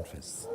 confess.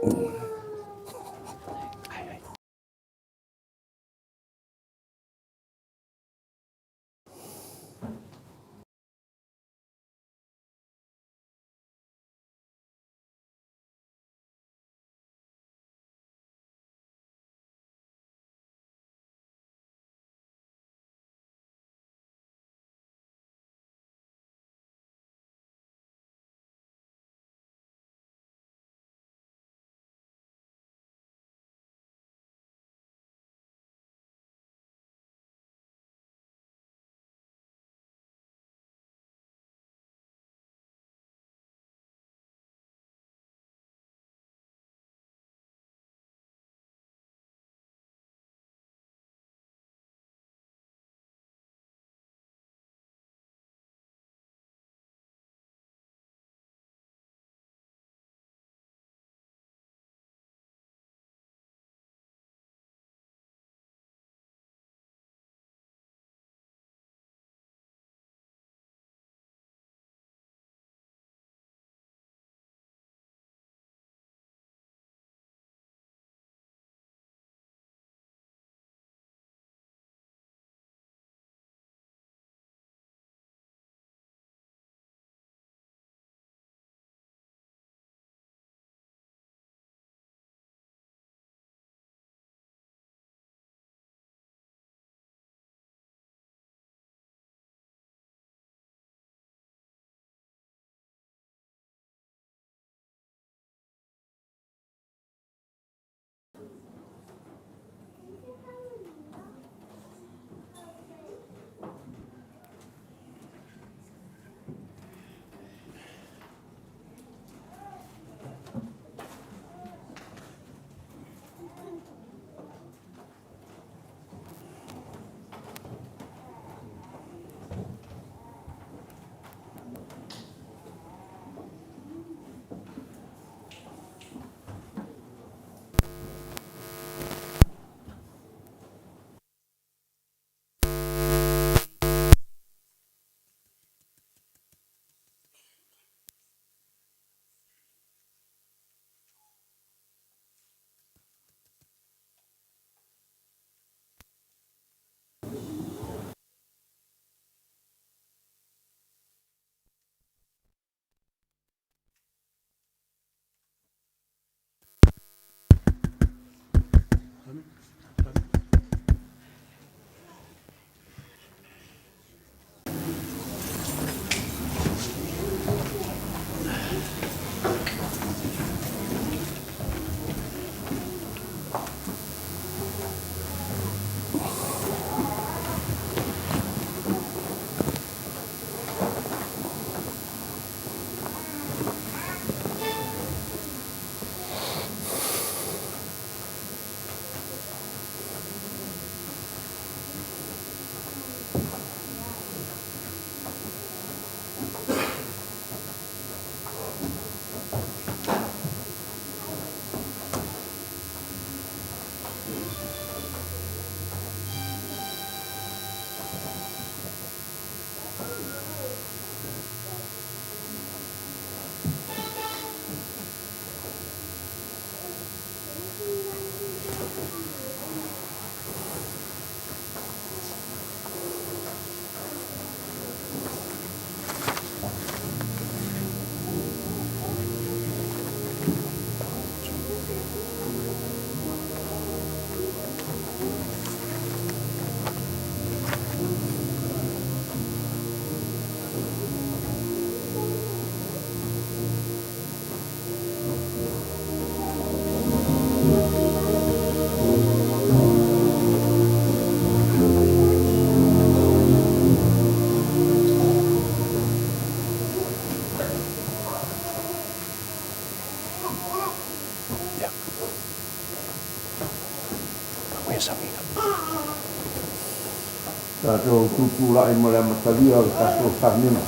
Tātou tūpūrai mo le matalia o tātou whanima.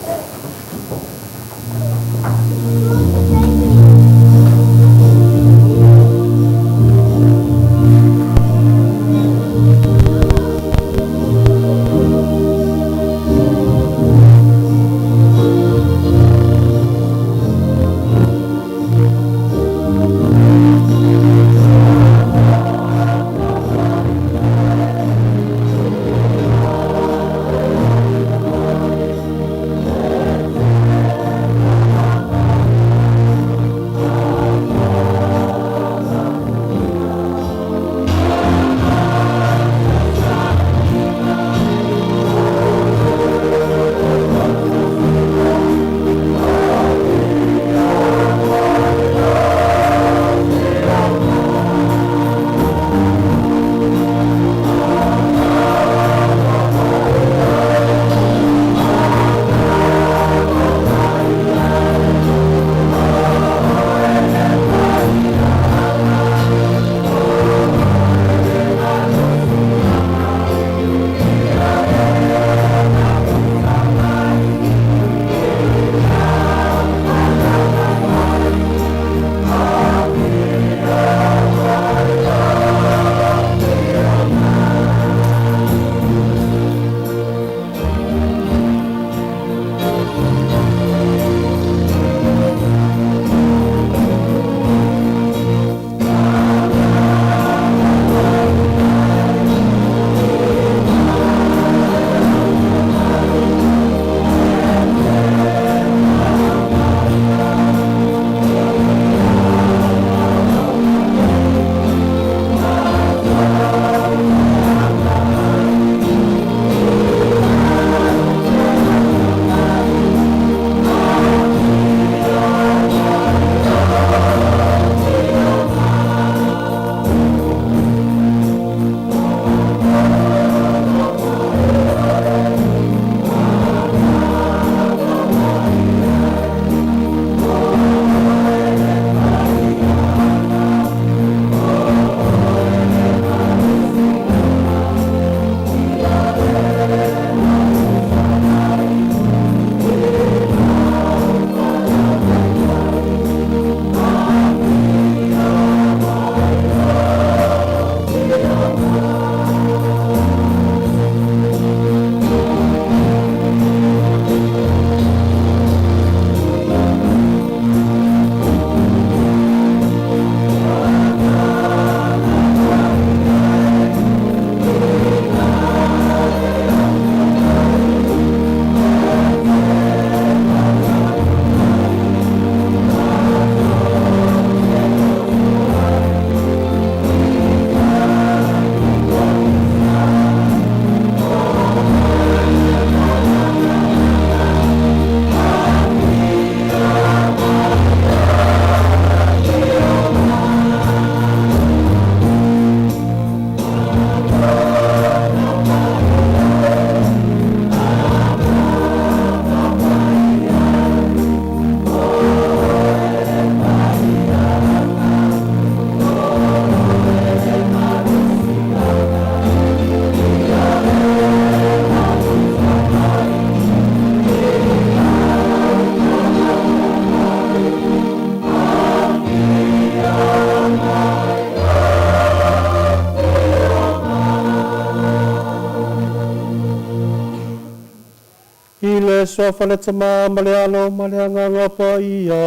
le sofa le tama ma le alo ma le anganga pa ia.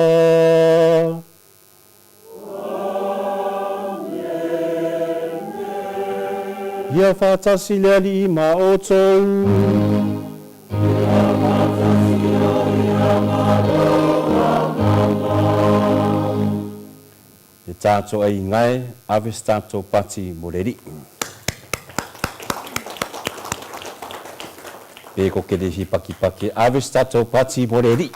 Ia whātasi le ali ma o tau. E tātou ai ngai, aves tātou pati moreri. E ko ke dehi paki, aves tātou pati moreri.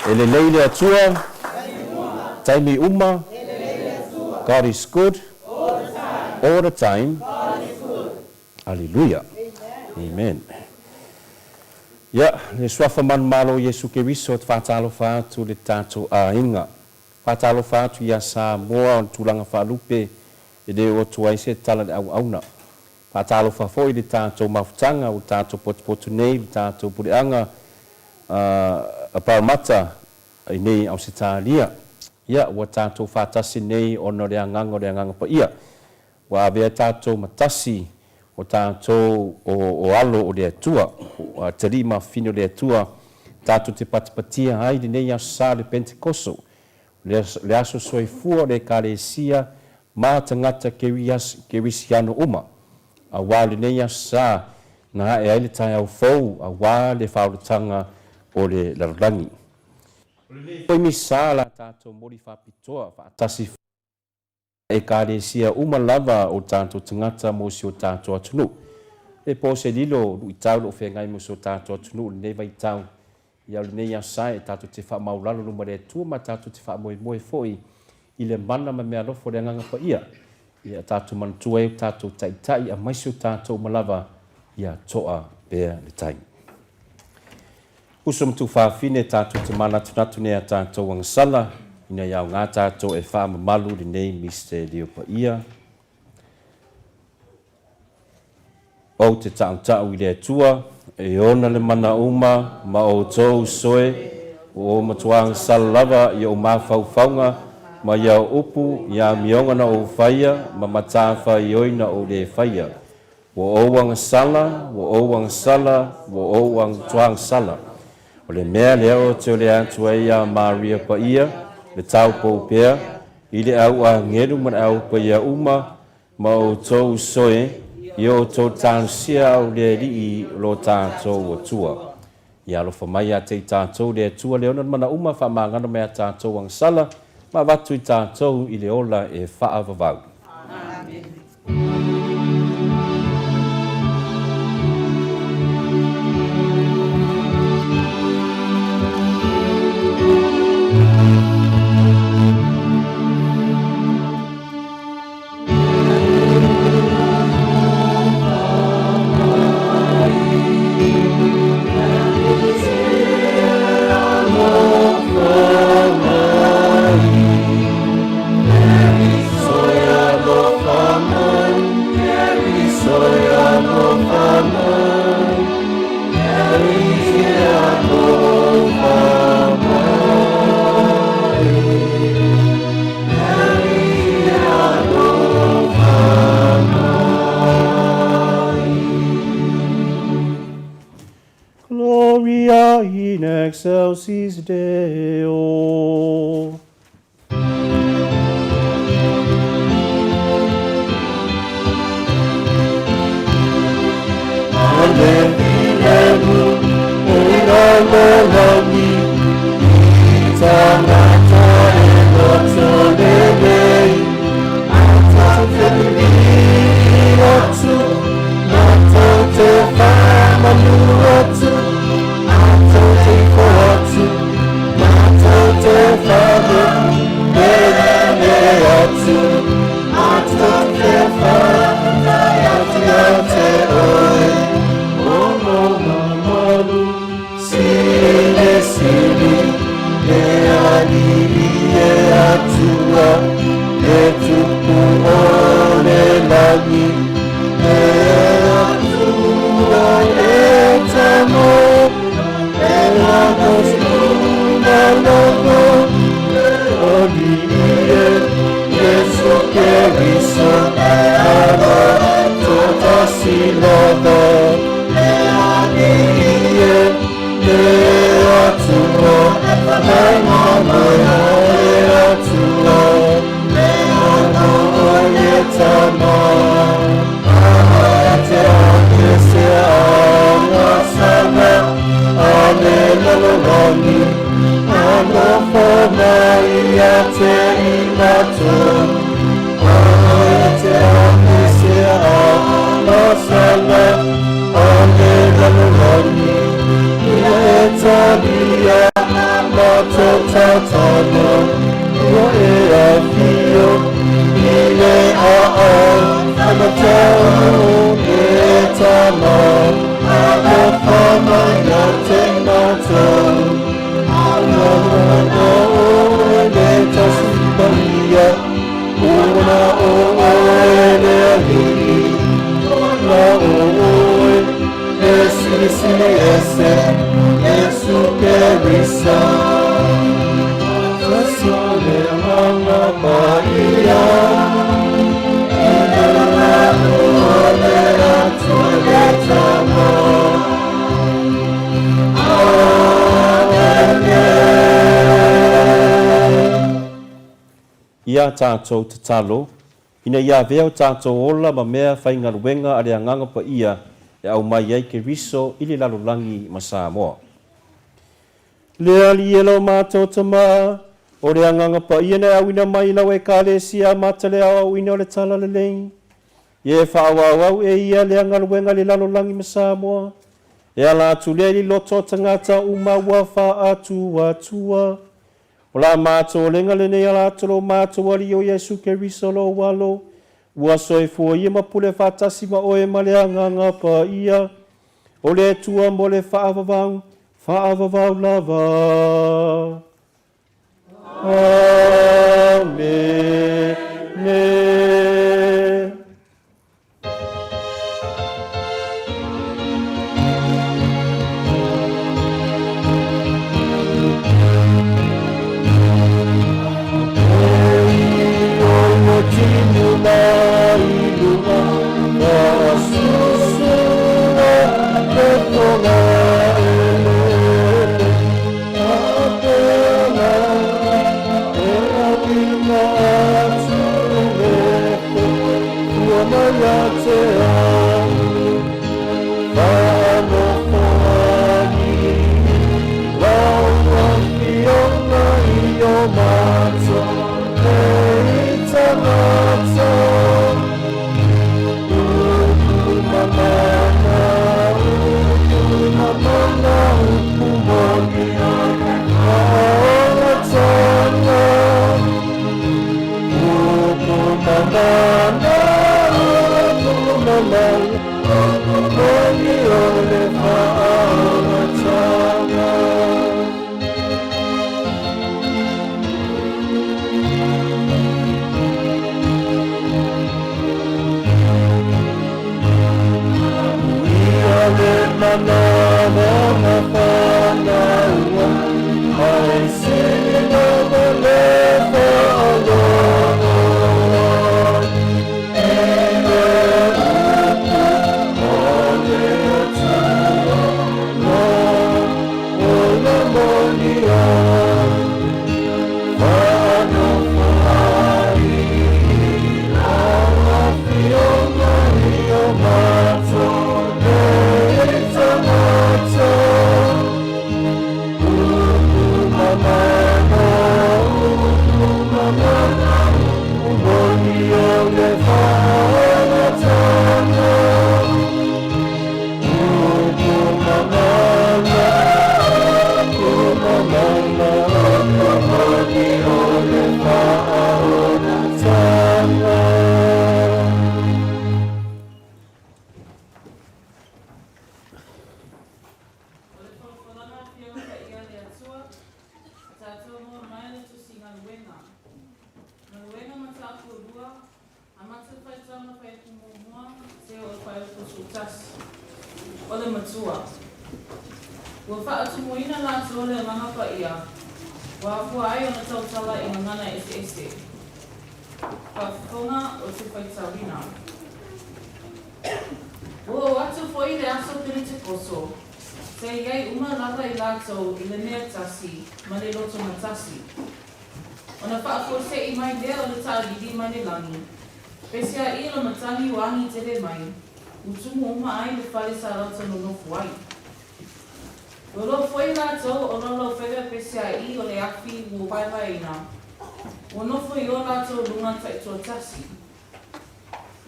E le leile atua, taimi uma, God is good, all the time, hallelujah, amen. Ia, le swafa man malo Yesu ke riso te whātalo whātu le tātou a inga. Whātalo whātu ia sa moa o tūlanga whālupe e de o tuai se tala de au auna. Whātalo whāfoi le tātou mafutanga o tātou potu nei, le tātou pureanga a Parramatta i nei au se tālia. Ia, ua tātou whātasi nei o no reanganga pa ia. Wa avea tātou matasi o tātou o alo o lea tua, o tarima fino lea tua, tātou te patipatia haide nei asa le Pentecost, le aso soifua le kalesia, mā tangata ke risiano uma, a wale nei asa, na e aile tai au fau, a wale whauratanga o le larangi. Poi misa la tātou mori whapitoa, whaatasi e kalesia uma lava o tātou tangata mo si o tātou atunu. E po se lilo i tau o whengai mo si o tātou atunu, le neva i tau. I au le nei asai e tātou te wha maulalo luma re tua, ma tātou te wha moe foi i le mana ma mea lofo le nganga pa ia. I a tātou manatua e o tātou tai a maisi o tātou malava i a toa bea le tai. Usum tu whawhine tātou te manatu ne a tātou wangasala, ina iau ngā tātou e whaamamalu le nei Mr. Leo pa ia. O te tau i le tua, e ona le mana uma, ma o tōu soe, o matuang salava i o mawhauwhaunga, ma iau upu, ia mionga na o whaia, ma matawha i oina o le whaia. Wo ouang sala, wo ouang tuang sala. O le mea leo te o le atua ia Maria pa ia, le tau pou pea, i le au a ngeru man au pa ia uma, ma o tōu soe, i o tō tānsia au le li i lo tātou o tua. I alofa mai a te tātou le tua leonan mana uma wha mangana mea tātou ang sala, ma watu i tātou i le ola e whaavavau. Amen. Gloria in excelsis Deo. See ese Yesu Keriso Sasole mama paia Ia tātou te talo, ina ia veo tātou ola ma mea whainga ruenga a rea nganga pa ia e au mai ai ke riso ili lalolangi ma Samoa. Lea li elo mātou tama, o rea nganga pa ia na awina mai lau e kāle sia mata lea au ina o le tala le lei. Ie whaawawau e ia lea ngaruenga li lalolangi ma Samoa, e ala atu lea li loto tangata umaua wha atu atua. O la mātou lenga le nei ala atolo mātou ali o Yesu Keriso lo walo, ua soe fua ia ma pule whatasi ma oe ma lea nganga pa ia, o le tua mo le whaavavau lava. Amen.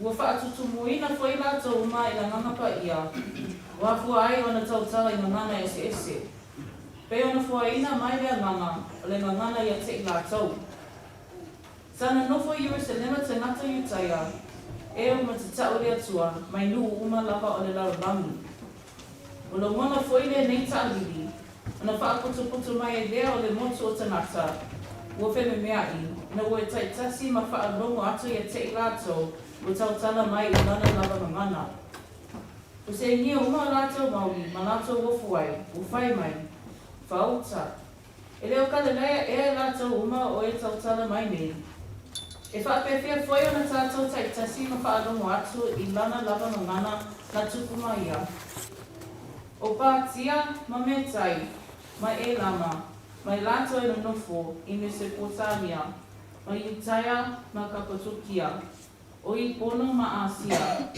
Ua whaatutumuina foi lātou uma i la nganga pa ia. Wa fua ai ona tautala i ngangana ese ese. Pe ona fua ina mai lea nganga, o le ngangana ia te i lātou. Sana nofo Yerusalema te ngata Yutaia, e o matatau lea tua, mai nu uma lava o le larabangi. O lo mona foi le nei ta'alili, ona whaaputuputu mai e lea o le motu o tanata, ua wheme mea i, na ua taitasi ma whaarongo atu ia te i lātou, o tautala mai i lana lava ngangana. O se ingia uma lātou maui, ma lātou wofu ai, o whai mai, whauta. E leo kale leia e lātou uma o e tautala mai nei. E whapewhia foi ona tātou taitasi ma whaadongo atu I lana lava no ngana na tupuma ia. O pātia ma me tai, ma e lama, mai lātou e nofo I Mesopotamia, ma Utaia ma Kapatukia, o I pono ma Asia,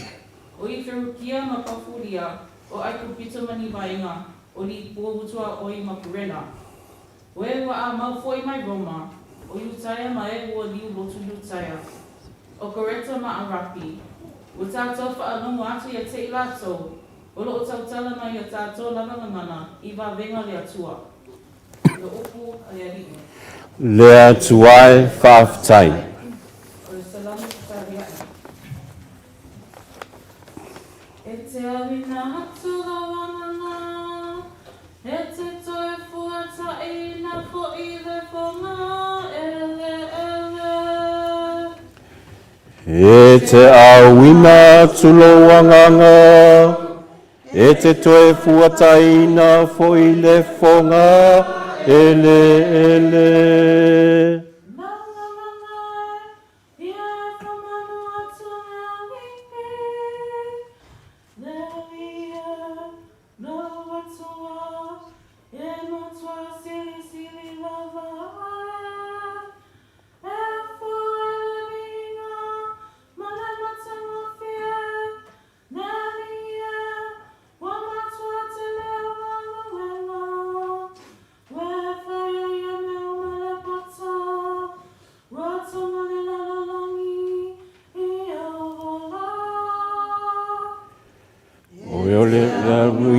o I Ferukia ma Pafuria, o Aikupita ma Nivainga, o Ni Puabutua o I Mapurena. O e wa a mau foi mai Roma, o Utaia ma e ua liu lotu Utaia, o Koreta ma Arapi, o tātou whaanongo atu ia te ilatou, o lo tautala mai ia tātou lanangana I wawenga le atua. Le upu a le alimu. Le atuai whaaftai. O le salamu tariai. E te awina hatu la wanana, e te toe fuata ina fo I le fonga, ele ele. E te awina tulowanganga, e te toe fuataina fo I le fonga, ele ele.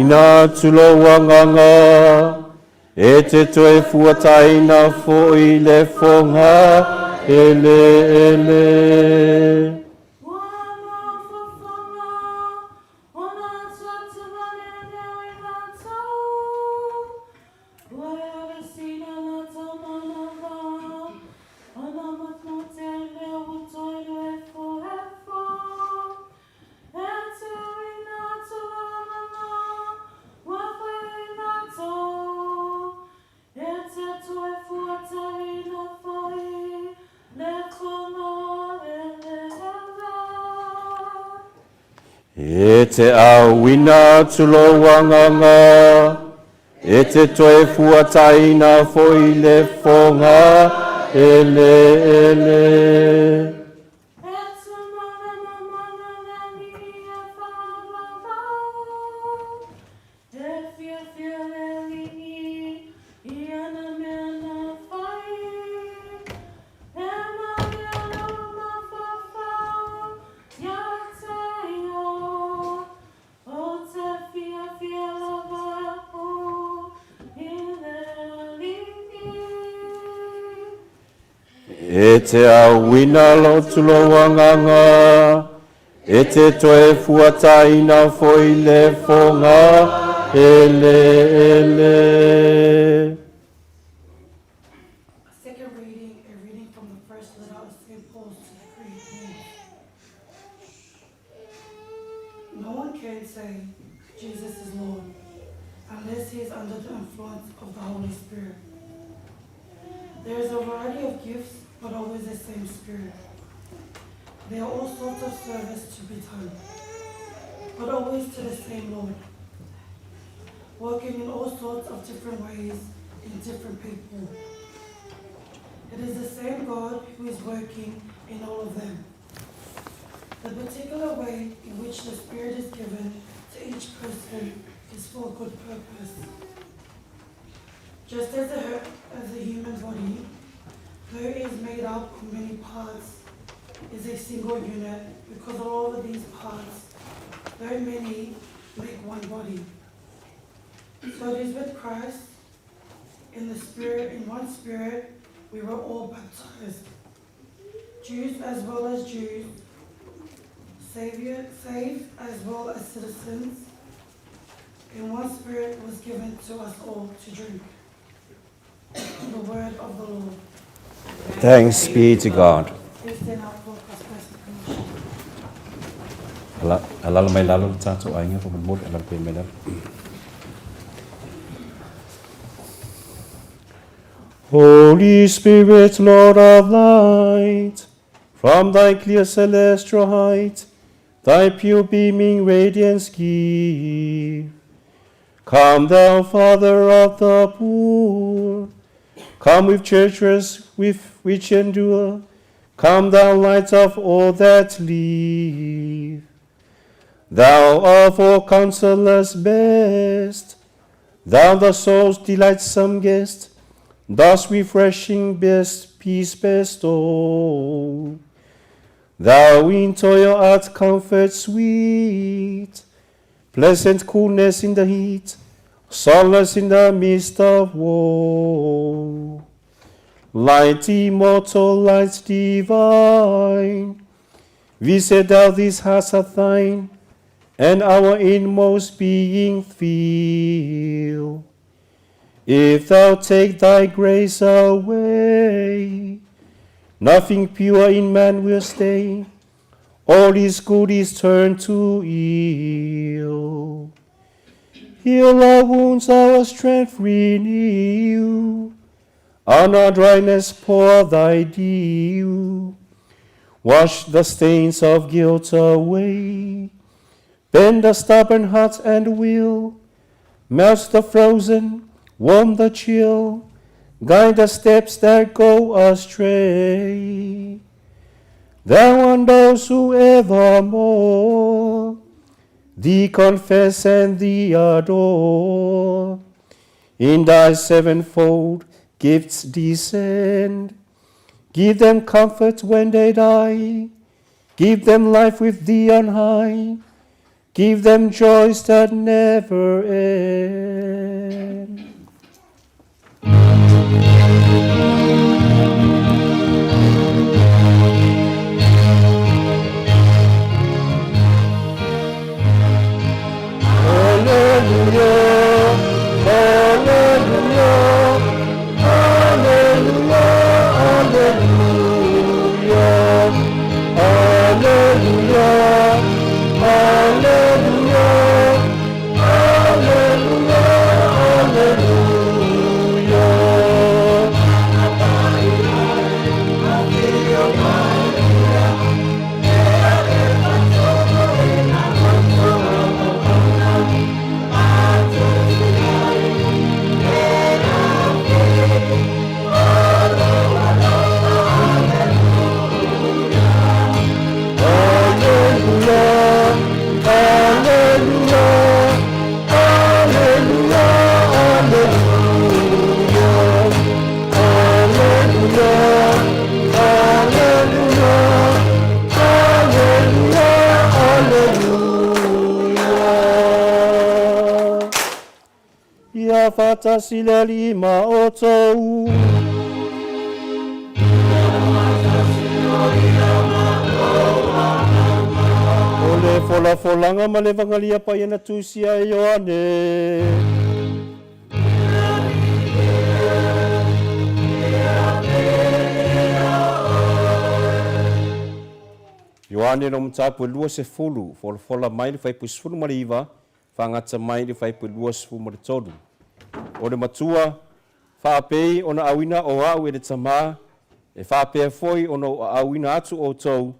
Ina tulowanganga, e te toe fuataina fo I le fonga, ele ele. E te awina tulowanganga, e te toe fuataina fo I le fonga, ele ele. E te awina lo tulowanganga, e te toe fuataina fo I le fonga, ele ele. A second reading, a reading from the first letter of St. Paul to the Corinthians. No one can say Jesus is Lord unless he is under the influence of the Holy Spirit. There is a variety of gifts, but always the same Spirit. There are all sorts of service to be done, but always to the same Lord, working in all sorts of different ways in different people. It is the same God who is working in all of them. The particular way in which the Spirit is given to each person is for a good purpose. Just as a human body, though it is made up of many parts, is a single unit, because all of these parts, though many, make one body. So it is with Christ, in the Spirit, in one Spirit, we were all baptized, Jews as well as Jews, saved as well as citizens, and one Spirit was given to us all to drink. The word of the Lord. Thanks be to God. Please stand up for God's blessed commission. Alala mai lalo le tātou ainga pa mo alala pe mena. Holy Spirit, Lord of light, from thy clear celestial height, thy pure beaming radiance give. Come thou, Father of the poor, come with churches which endure, come thou, light of all that live. Thou of all counselors best, thou the soul's delightsome guest, thus refreshing best peace bestow. Thou in toil art comfort sweet, pleasant coolness in the heat, solace in the midst of woe. Light immortal, light divine, visit thou these hearts of thine, and our inmost being feel. If thou take thy grace away, nothing pure in man will stay, all his good is turned to ill. Heal our wounds, our strength renew, on our dryness pour thy dew. Wash the stains of guilt away, bend the stubborn heart and will, melt the frozen, warm the chill, guide the steps that go astray. Thou on those who evermore thee confess and thee adore, in thy sevenfold gifts descend. Give them comfort when they die, give them life with thee on high, give them joys that never end. Fata sila lima o tou. Ole fola folanga ma le vangalia pa ia na tusia e Ioane. Ioane no mtapu lua se fulu, fola mai le fai pusfulu mariva, fangata mai le fai lua se fulu maritolu. O le matua, whaapei o na awina o au e le tamā, e whaapea foi o na awina atu o tau,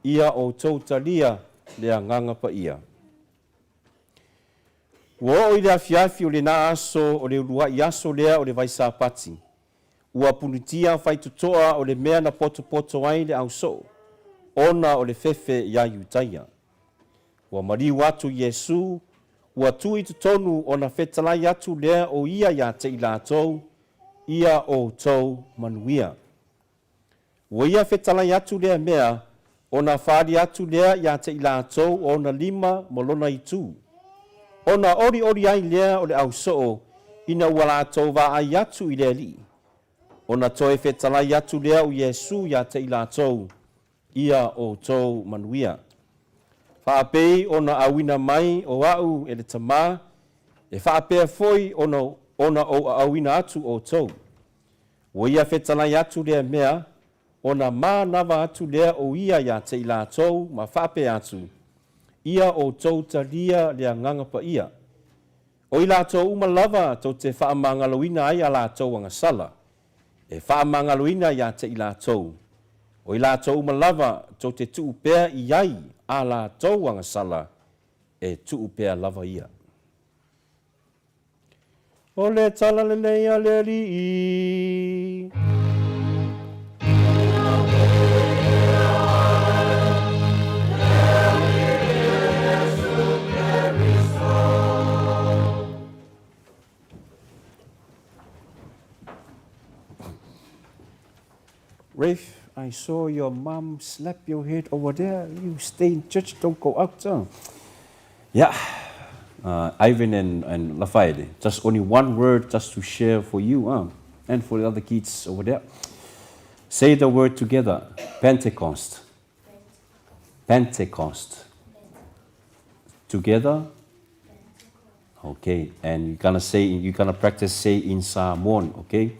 ia o tau talia le anganga pa ia. Ua o i le afiafi o le na aso o le urua i aso lea o le vaisa pati. Ua punitia whai tutoa o le mea na poto ai le au so, ona o le fefe ia yutaia. Ua mariu atu Yesu, ua tui tutonu o na whetalai atu lea o ia ia te i lātou, ia o tau manuia. Ua ia whetalai atu lea mea, o na whāri atu lea ia te i lātou o na 5 molona i tū. O na ori ai lea o le au soo, ina ua lātou wā ai atu i lea li. O na toe whetalai atu lea o Yesu ia te i lātou, ia o tau manuia. Whaapei o na awina mai o au e le tamā, e whaapea foi o na o awina atu o tau. O ia whetalai atu lea mea, o na mā nawa atu lea o ia ia te i lātou, ma whaapea atu, ia o tau talia le nganga pa ia. O i lātou umalava tau te whaamangaloina ai a lātou anga sala. E whaamangaloina ia te i lātou. O i lātou umalava tau te tuu pēr i ai a lātou anga sala. E tuu pēr lava ia. O le tala le leia le li i. Rafe, I saw your mom slap your head over there. You stay in church, don't go out. Yeah, Ivan and Lafayette, just only one word just to share for you and for the other kids over there. Say the word together, Pentecost. Pentecost. Together? Okay, and you're gonna practice say in Samoan, okay?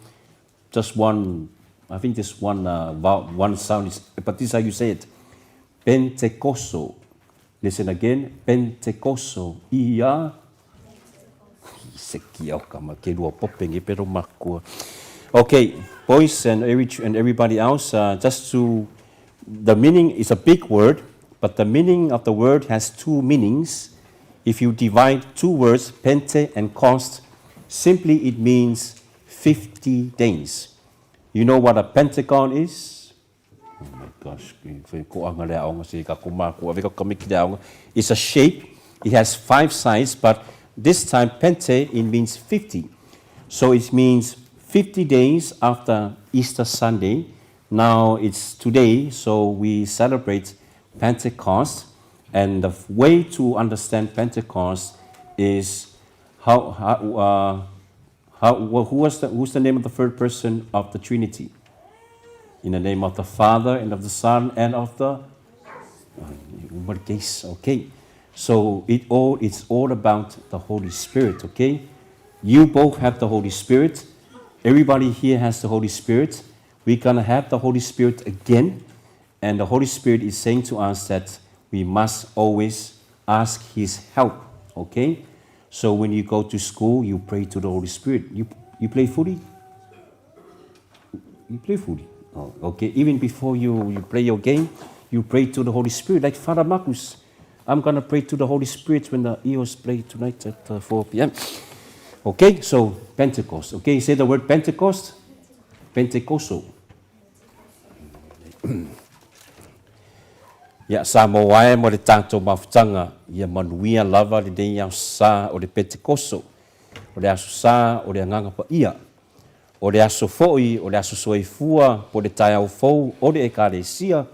Just one. I think this one sound is, but this is how you say it. Pentecosto. Listen again. Pentecosto. Ia. Okay, boys and everybody else, just to, the meaning is a big word, but the meaning of the word has two meanings. If you divide two words, pente and cost, simply it means 50 days. You know what a pentagon is? Oh my gosh. It's a shape. It has 5 sides, but this time pente, it means 50. So it means 50 days after Easter Sunday. Now it's today, so we celebrate Pentecost. And the way to understand Pentecost is who's the name of the third person of the Trinity? In the name of the Father, and of the Son, and of the... Okay. So it's all about the Holy Spirit, okay? You both have the Holy Spirit. Everybody here has the Holy Spirit. We're going to have the Holy Spirit again. And the Holy Spirit is saying to us that we must always ask His help, okay? So when you go to school, you pray to the Holy Spirit. You play footy? You play footy. Oh, okay. Even before you play your game, you pray to the Holy Spirit. Like Father Marcus, I'm going to pray to the Holy Spirit when the Eagles play tonight at 4 p.m. Okay, so Pentecost. Okay, say the word Pentecost. Pentecosto. Ia sa mo wae mo le tātou mawhitanga, ia manuia lava le nei au sa o le Pentecosto, o le aso sa o le anganga pa ia, o le aso foi, o le aso soifua, po le tai au fou, o le ekalesia,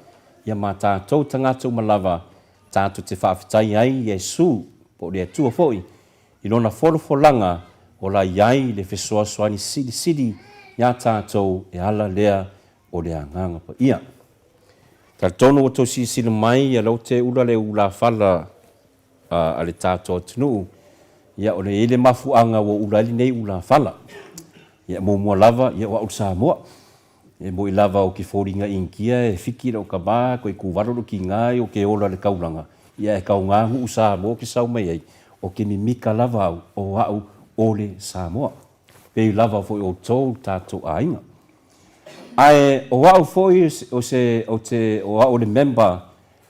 ia ma tātou tangata malava, tātou te whawhitai ai Iesu, po le atua foi, ilona wholofolanga, o la iai le whesoa soani sidi, ia tātou e ala lea o le anganga pa ia. Ka tono o to sisina mai ia lau te ula le ula fala a le tātou tunu. Ia o le ele mafuanga o ula li nei ula fala. Ia mo mua lava, ia wa usa moa. E mo i lava o ki fōringa inkia, e whiki o ka bā, ko i kuwaroro ki ngai o ke ola le kauranga. Ia e kau ngāhu usa moa ki sau mai ai. O ke mimika lava o au o le Samoa. Pei lava fo o tō tātou ainga. Ai o au foi o au le member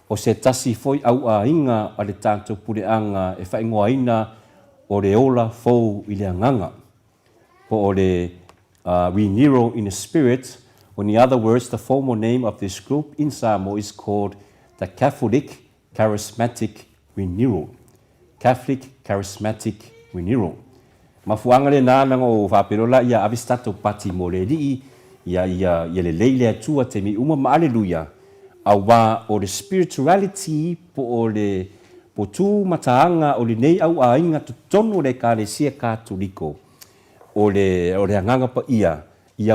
o se tasi foi au ainga a le tātou pureanga e whaingoaina o le ola fou i le anganga. Po o le renewal in the spirit. In the other words, the formal name of this group in Samoa is called the Catholic Charismatic Renewal. Catholic Charismatic Renewal. Mafuanga le nā nanga o whaperola ia avistato pati mo le rii ia le leile atua te mi uma ma aleluia. A wā o le spirituality po o le po tū mataanga o le nei au a inga tu tonu le ka le sia katoliko. O le anganga pa ia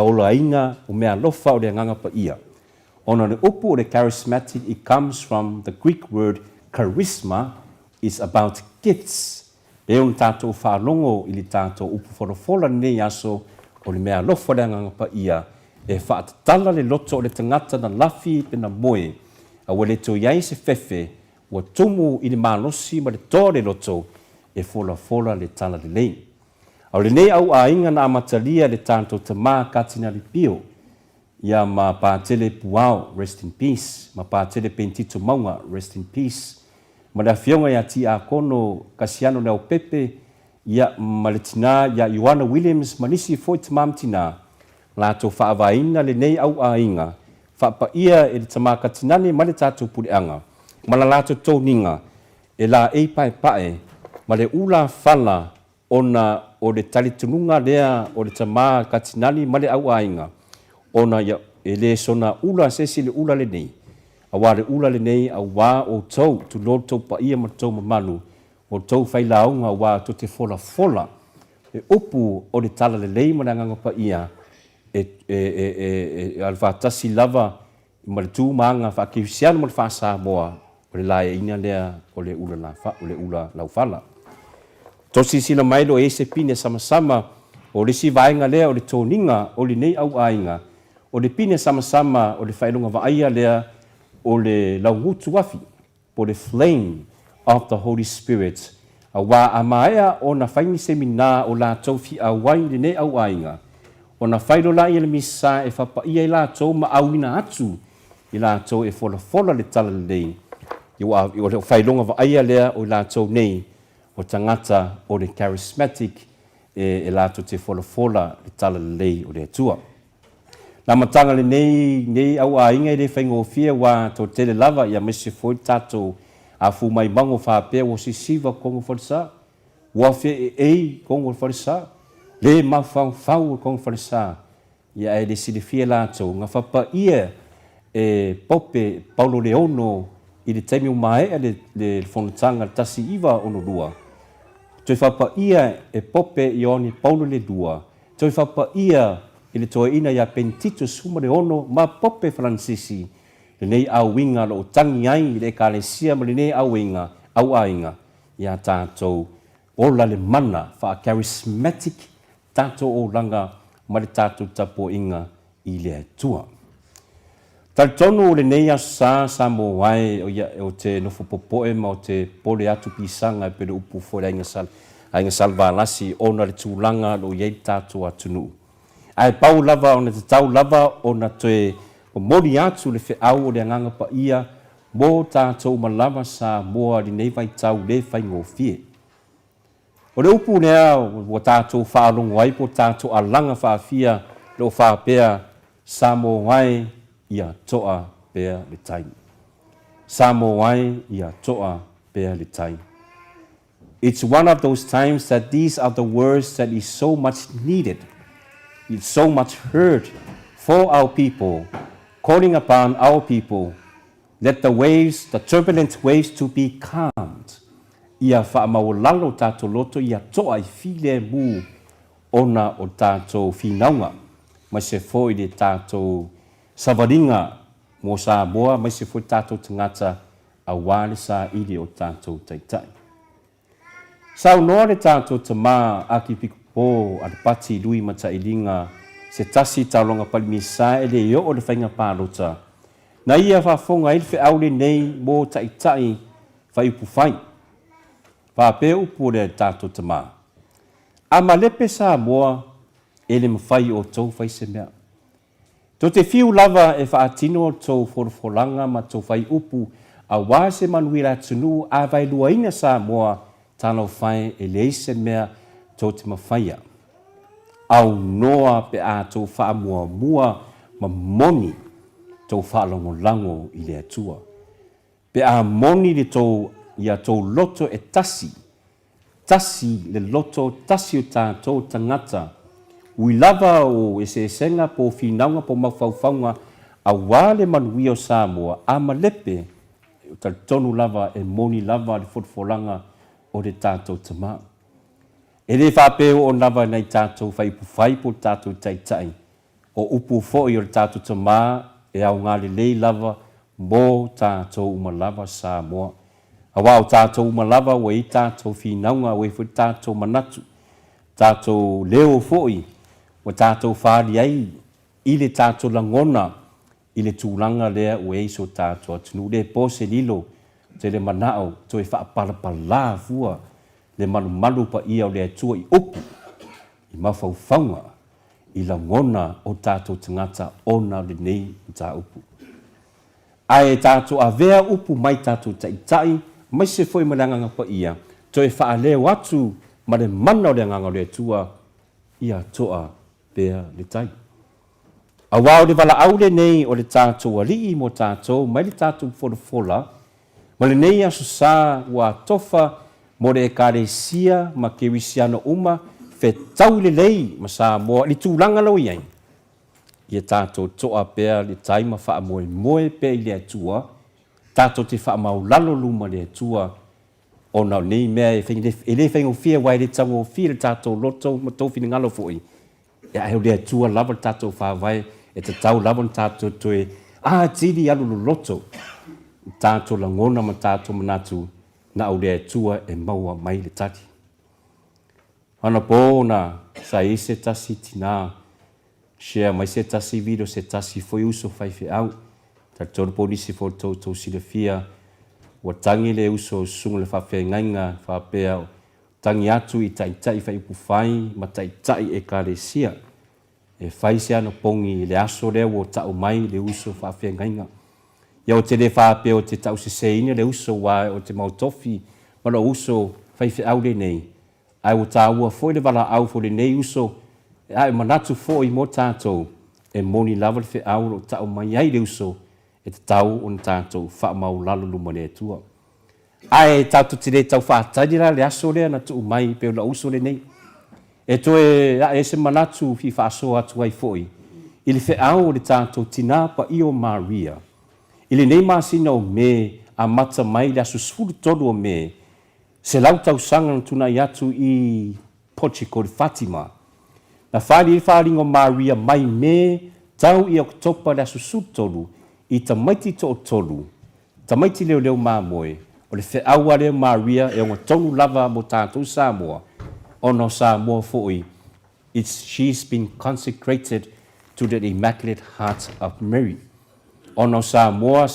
o la inga o mea lofa o le anganga pa ia. Ona le upu o le charismatic, it comes from the Greek word charisma, is about gifts. E on tātou whālongo i li tātou upu wholofola nei aso o le mea lofa le anganga pa ia. E whaatatala le loto o le tangata na lafi pe na moe. A wale to iai se fefe, ua tumu i le malosi ma le toa le loto e fola le tala le lei. Au le nei au ainga na amatalia le tātou tamā katina li pio. Ia ma pātele puao, rest in peace. Ma pātele Pentito Maunga, rest in peace. Ma le afionga ia ti a kono kasiano leo pepe, ia ma le tina, ia Ioana Williams, manisi foi tamam tina. Lato whaavaina le nei au ainga. Whaapa ia e le tamā katinane ma le tātou puleanga. Ma la lato tōninga, e la ei pae, ma le ula fala ona o le talitununga lea o le tamā katinani ma le au ainga. Ona ia e le sona ula sesi le ula le nei. Awa le ula le nei a wā o tau tu loto pa ia ma tau mamalu. O tau whailaunga wā to te fola. E upu o le tala le lei ma le anganga pa ia. Alfatasi lava ma le tū maanga whakivisiano ma le whasa moa. O le lae ina lea o le ula lau fala. Tosi sila mailo e se pine sama-sama o le si vaenga lea o le tōninga o le nei au ainga. O le pine sama-sama o le whaelunga vaia lea o le laungutu wafi. O le flame of the Holy Spirit. A wā amaea o na whaini semina o la taufi a wai le nei au ainga. O na whailo la i le misa e whapaia i la tau ma auina atu. I la tau e fola le tala le nei. O le whailunga vaia lea o la tau nei. O tangata o le charismatic e lato te fola le tala le lei o le atua. Na matanga le nei au a inga i le whaingofia wa to tele lava ia mese foi tato a fu mai mango whapea o si siva kongo whalisa. Wafe e kongo whalisa. Le mawhau kongo whalisa. Ia e le silifia lato. Nga whapa ia e pope Paulo Leono i le taimi umae le whanutanga tasi iwa ono lua. Toi whapa ia e pope i oni Paulo le dua. Toi whapa ia i le toa ina ia Pentito sumare ono ma pope Francisi. Le nei au winga lo tangi ai i le kalesia ma le nei au winga, au ainga. Ia tātou ola le mana wha charismatic tātou o langa ma le tātou tapo inga i le atua. Talitonu o le nei asa sa mo wai o te nofo popoe ma o te pole atu pisanga pe le upu fore ainga salva lasi ona le tūlanga lo iei tātou atunu. Ai pau lava ona te tau lava ona te mori atu le whiau o le anganga pa ia mo tātou malava sa moa li nei vai tau le whaingofie. O le upu nea o tātou whaalongo ai po tātou alanga whaafia lo whaapea sa mo wai ia toa pea le taimi. Samo wai ia toa pea le taimi. It's one of those times that these are the words that is so much needed. It's so much heard for our people, calling upon our people. Let the waves, the turbulent waves to be calmed. Ia whaamaolalo tātou loto ia toa I file mu ona o tātou whinaunga. Ma se fo I le tātou savaringa mo sa boa mai se foi tātou tangata a wale sa ili o tātou taitai. Sau noa le tātou tamā aki pikupo a le pati lui mata ilinga se tasi taulonga palimisa e le o le whainga pālota. Na ia whafonga ilfe aule nei mo taitai whaipu whai. Whape upu le tātou tamā. A malepe sa moa e le mawhai o tau whai se mea. To te fiu lava e whaatino tau forfolanga ma tau whai upu a wase manuira tunu a vai luaina sa moa tano whai e leise mea tau te mawhaia. Au noa pe a tau wha mua ma moni tau whaalongo lango I le atua. Pe a moni le tau ia tau loto e tasi. Tasi le loto tasi o tātou tangata. Ui lava o e se senga po finaunga po mawhauwhaunga a wale manuia o Samoa a malepe o tonu lava e moni lava le fotfolanga o le tātou tamā. E le whapeo o lava nei tātou whaipuwhai po tātou taitai. O upu fo I o le tātou tamā e au ngāle lei lava mo tātou umalava Samoa. A wao tātou umalava o I tātou finaunga o e fo tātou manatu. Tātou leo fo'i. O tātou whaari ai, I le tātou langona, I le tūlanga lea o eiso tātou atunu. Le pose lilo, te le manao to e whaapalapala fua le malu pa ia o le atua i upu i mawhauwhaunga i la ngona o tātou tangata ona le nei i tā upu. Ai tātou a vea upu mai tātou tai mai se foi malanga pa ia to e whaaleo atu ma le mana o le nganga le atua ia toa bea le tai. A wao le wala au le nei o le tātou alii mo tātou mai le tātou fola ma le nei aso sā ua tofa mo le ekaresia ma ke wisiano uma fe tau le lei ma sā moa li tūlanga lau iai. Ia tātou toa pēr le tai ma wha moe pē i le atua, tātou te wha mau lalo luma le atua o nau nei mea e le whaingo fia wai le tango fia le tātou loto ma tōwhi ni ngalo fōi. E ai le atua lava le tātou whawai e te tau lava le tātou toe tiri alu lo loto. Tātou la ngona ma tātou manatu na au le atua e maua mai le tati. Ana pōna sa i se tasi tina, share mai se tasi video se tasi foi uso fai fe au, ta tōru polisi fo tō sile fia, wa tangi le uso sungu le whawhia ngainga, whawhia tangi atu i tai fai upu fai, ma tai e kare sia. E fai se ana pongi le aso lea wo tau mai le uso whawhia ngainga. Ia o te le whawhia o te tau se seina le uso wa o te mautofi, mana uso fai fe au le nei. Ai o tā ua foi le wala au fo le nei uso, ai manatu foi mo tātou, e moni lava le fe au o tau mai ai le uso, e te tau o na tātou wha mau lalo luma le tua. Ai tātou te le tau whātaira le aso lea na tu mai pe o la uso le nei. E toe e se manatu fi whaaso atu ai foi. I le fe au le tātou tina pa i o Maria. I le nei masina o me a mata mai le aso sfuru tolu o me, se lau tau sanga na tuna i atu i Pochiko de Fatima. Na whaari i whaaringo Maria mai me tau i oktopa le aso sutolu i tamaiti to o tolu. Tamaiti leo leo māmoe. O le wheaua leo Maria e onga tonu lava mo tātou Samoa. Ono Samoa foi. She's been consecrated to the Immaculate Heart of Mary. Ono Samoa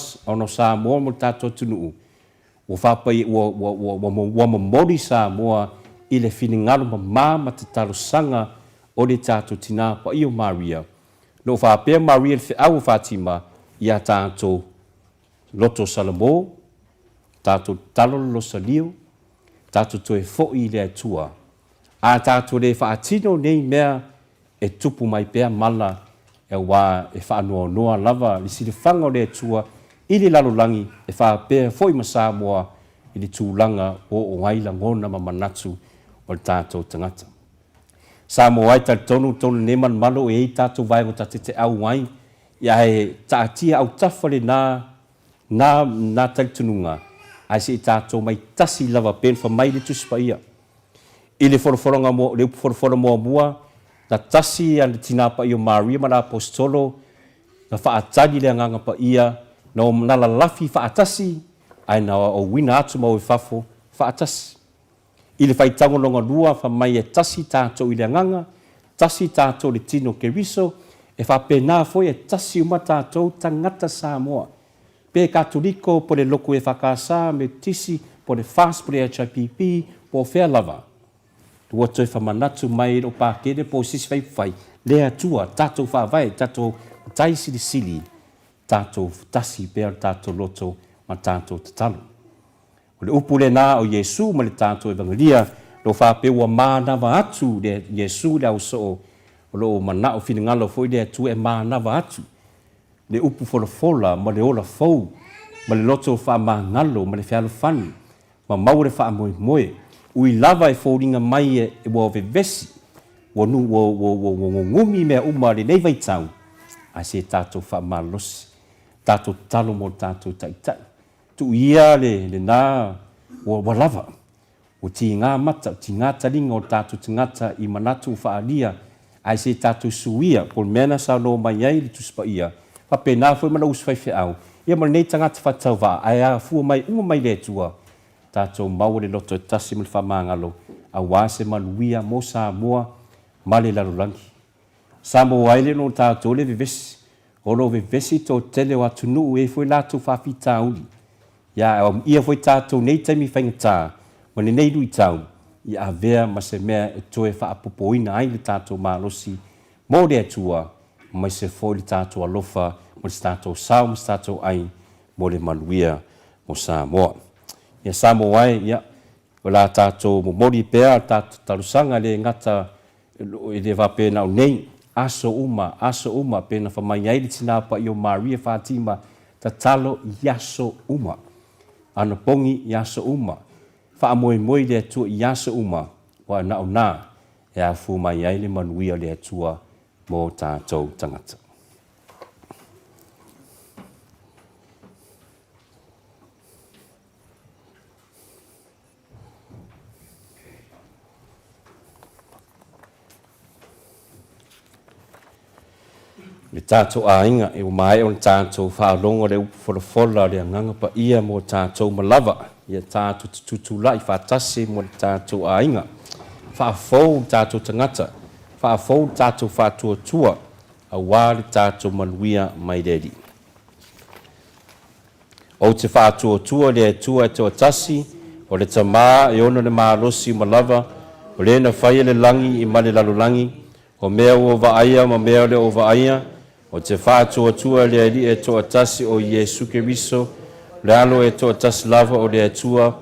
mo tātou tunuu. O whapai wa mamori Samoa i le whiningaru ma te talo sanga o le tātou tina pa i o Maria. No whapea Maria le wheau Fatima i a tātou loto salamo, tātou talo lo salio, tātou toe fo'i le atua. A tātou le whaatino nei mea e tupu mai pea mala e wā e whaanoa noa lava li sile whanga o le atua i le lalolangi e whapea fo'i ma Samoa i le tūlanga o ngaila ngona ma manatu o le tātou tangata. Samoa ai tonu ne man malo e tātou vai o te au ngai, ia he tātia au tawhare nā talitununga, ai se tātou mai tasi lava pen wha mai le tuspa ia. I le whoroforo mua, na tasi a le tina pa ia Maria ma la apostolo, na whaatani le anganga pa ia, na o nala lafi whaatasi, ai na o wina atu mau e whafo whaatasi. I le whaitango longa lua wha mai e tasi tātou i le anganga, tasi tātou le tino ke riso, e whapena foi e tasi uma tātou tangata Samoa. Pe katoliko po le loko e whakasa me tisi po le fast po le HIPP po whea lava. Tua toi whamanatu mai o pākere po sisi whai lea tua tātou whawai, tātou tai sili, tātou tasi pēr tātou loto ma tātou tatalo. O le upu le nā o Yesu ma le tātou evangelia, lo whapeua mānawa atu le Yesu le au so o lo mana o whingalo foi le atu e mānawa atu. Le upu fola ma le ola fau, ma le loto wha māngalo, ma le whialo whani, ma maure wha moe. Ui lava e fōringa mai e wā vevesi, wā ngumi mea uma le nei vai tau, a se tātou wha mālosi, tātou talo mo tātou taitai. Tu ia le nā wa lava. O ti ngā mata, ti ngā taringa o tātou tingata i manatu whaalia, ai se tātou suia, por mena sa no mai ai li tuspa ia, pa pēnā foi mana uswhai whiau, ia mana nei tangata whatau wā, ai a fua mai uma mai le tua, tātou maua le loto e tasi mil whamangalo, a wāse manuia mo Samoa, ma le larolangi. Samoa ai le no tātou le vivesi, o lo vivesi tō tele o atunu e foi lātou whawhita uli. Ia o ia foi tātou nei taimi whaingatā. Ma nei rui tau. Ia avea ma se mea e toe whaapopoina ai le tātou mālosi. Mō rea tua, mai se foi le tātou alofa, mo le tātou sao, mo le tātou ai, mo le manuia mo Samoa. Ia Samoa ai, ia, o la tātou mo mori pēr, tātou talusanga le ngata e le wapena o nei, aso uma, pēna whamai ai le tina pa i o Maria Fatima, ta talo yaso uma. Ana pongi yaso uma. Wha moe moe le atua yaso uma, wa na o nā, e a fu mai ai le manuia le atua mō tātou tangata. Le tātou ainga e o mai o le tātou whaalonga le upuwhalafola le anganga pa ia mō tātou malawa. Ia tātou tutula i whātase mō le tātou ainga. Whaafou tātou tangata. Whaafou tātou whātua a wā le tātou manuia mai redi. O te whātua le tua e te atasi, o le tamā e ono le mālosi malawa, o le na whaia le langi i male lalolangi, o mea o vaaia ma mea le o vaaia, o te whātua le ali e to atasi o Jesu Keriso, le alo e to atasi lava o le atua,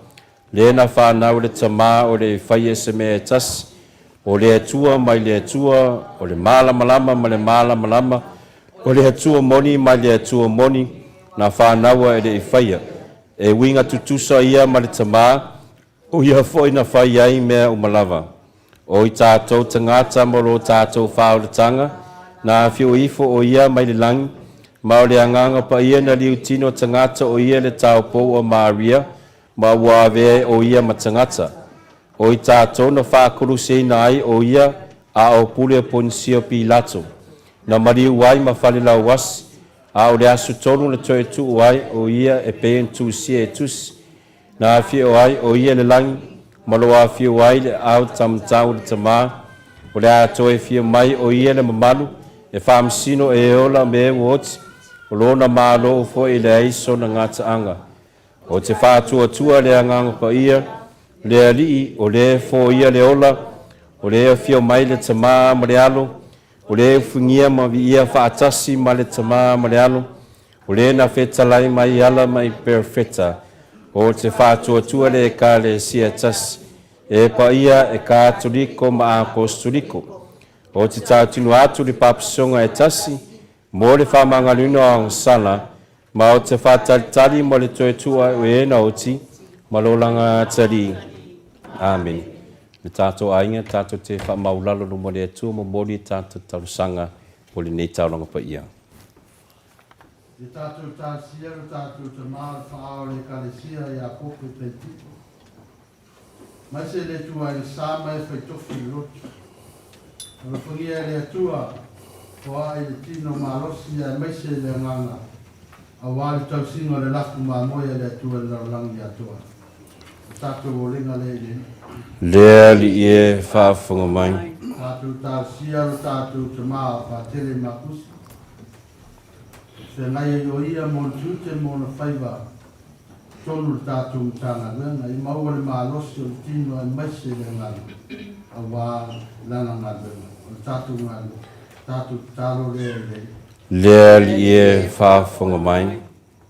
le na whanau le tamā o le whaia se mea atasi, o le atua mai le atua, o le malamalama ma le malamalama, o le atua moni mai le atua moni, na whanaua e le whaia. E winga tutusa ia ma le tamā, o ia foi na whaia ai mea umalawa. O i tātou tangata moro tātou whaoratanga, na whio ifo o ia mai le langi, ma o le anganga pa ia na liu tino tangata o ia le taupo o Maria, ma wawea o ia ma tangata. O i tātou na whakuru seina ai o ia a o pule Poncio Pilato. Na mariu wai ma whalila wasi, a o le asu tonu le toe tu wai o ia e pein tu sia e tusi. Na whio ai o ia le langi, maloa whio ai le au tamtau le tamā, o le a toe whio mai o ia le mamalu, e whamsino e ola me wot, o lona malo o fo i le aiso na ngata anga. O te whātua le anganga pa ia, le alii o le fo ia le ola, o le whio mai le tamā ma le alo, o le ufungia ma vi ia whaatasi ma le tamā ma le alo, o le na whetalai mai ala mai perfeta, o te whātua le ka le sia tasi, e pa ia e ka tuliko ma apostoliko. O te tātinu atu li papisonga e tasi, mo le whamangaluna o sala, ma o te whātalitali mo le toetua o e na oti, ma lo langa tali. Amen. Le tātou ainga, tātou te whamaulalo no mo le atua, mo mori tātou talusanga, o le nei taulanga pa ia. Le tātou tāsia, le tātou te maa whaao le kalesia i a poku Pentecost. Mai se le tua i sāma e whaitofi rotu. O le whangia le atua, o ai le tino mālosi e meise le nganga. A wāle tau singa le laku mā moia le atua le laulangi atua. Tātou o ringa le le. Lea li e whaafunga mai. Tātou tāsia, le tātou te maa whātere makusi. Se ngai e o ia mo tute mo na whaiva. Tonu le tātou tanga lenga. I maua le mālosi o le tino e meise le nganga. A wā lana ngā Tātou ngālu, tātou tālo le. Lea li e whaafunga mai.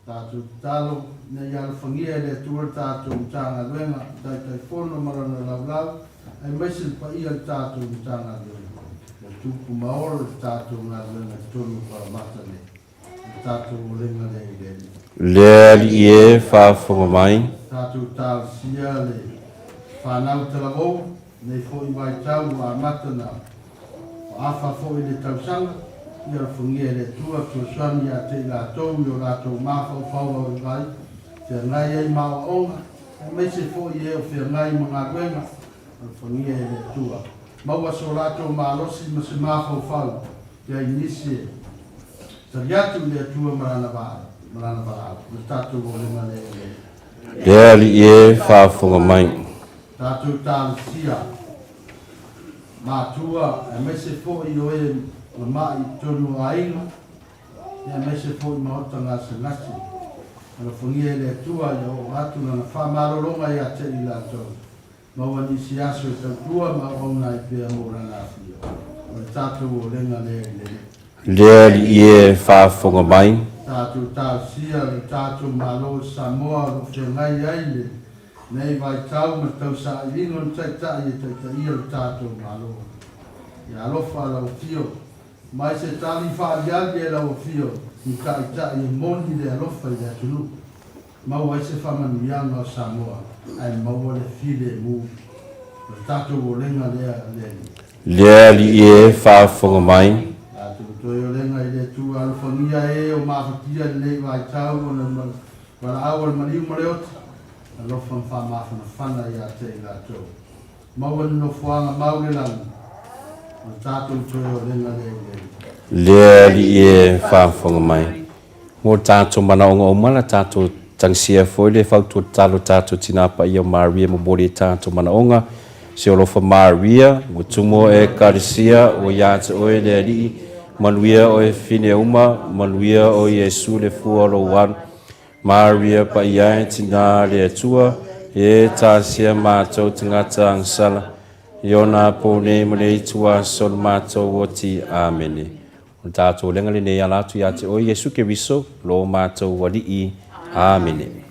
Tātou tālo, ne iara whangia le tua tātou tāngā luenga, tai whono marana lau, ai mesil pa ia tātou tāngā luenga. Le tūku maora le tātou ngā luenga, tonu Parramatta le. Tātou lenga le i le. Lea li e whaafunga mai. Tātou tālo sia le. Whanau talavou, ne fhoi mai tau a matana. Afa foi le tausanga, ia whangia le tua swani a te la tau, i o la tau mawhau whau au vai, te ngai ei mawa onga, e meise foi e o whia ngai mga guenga, whangia le tua. Maua so la tau malosi ma se mawhau whau, te ai nisi, tariatu le tua marana vaa, le tatu o le mane e. Lea li e whaafunga mai. Tatu tālu sia, Mātua, e mese fo i o e mai tonu ainga, e mese fo i maota ngā se nasi. Ana fungia le tua ya o atu na whamarolonga ia te i lātou. Maua nisi aso e tau tua ma ona i pia mōra nā whio. O le tātou o renga le le. Lea li e whaafonga mai. Tātou tāu sia le tātou malo Samoa o whiangai aile. Nei vai tau ma tau sa ilingon tai tai e tai tai o le tātou malo. Ia alofa lau fio. Mai se tali whaaliagi e lau fio. Ni ka i tai e moni le alofa i le atunu. Mau ai se whamanuianga o Samoa. Ai mau le file mu. Le tātou o lenga lea le. Lea li e whaafonga mai. Toi o lenga i le tu alfangia e o mawhatia le vai tau o na wala awal mariu mareota. Alofan wha mawhana whana i a te i la tau. Mawan no whaanga maule lang. O tātou toi o lenga le. Lea li e whaafonga mai. Mō tātou manaonga o mana tātou tangsia foi le whautua talo tātou tinapa i o Maria mabori tātou manaonga. Se olofa Maria, mo tumo e karisia o iata oe le alii. Manuia o e fine uma, manuia o Yesu le fualo wan. Maria pa ia e tina le atua, e tāsia mātou tangata angsala. Iona pone mane itua son mātou o ti amene. O tātou lenga le nei alatu ia te o Yesu ke riso, lo mātou wali i. Amene.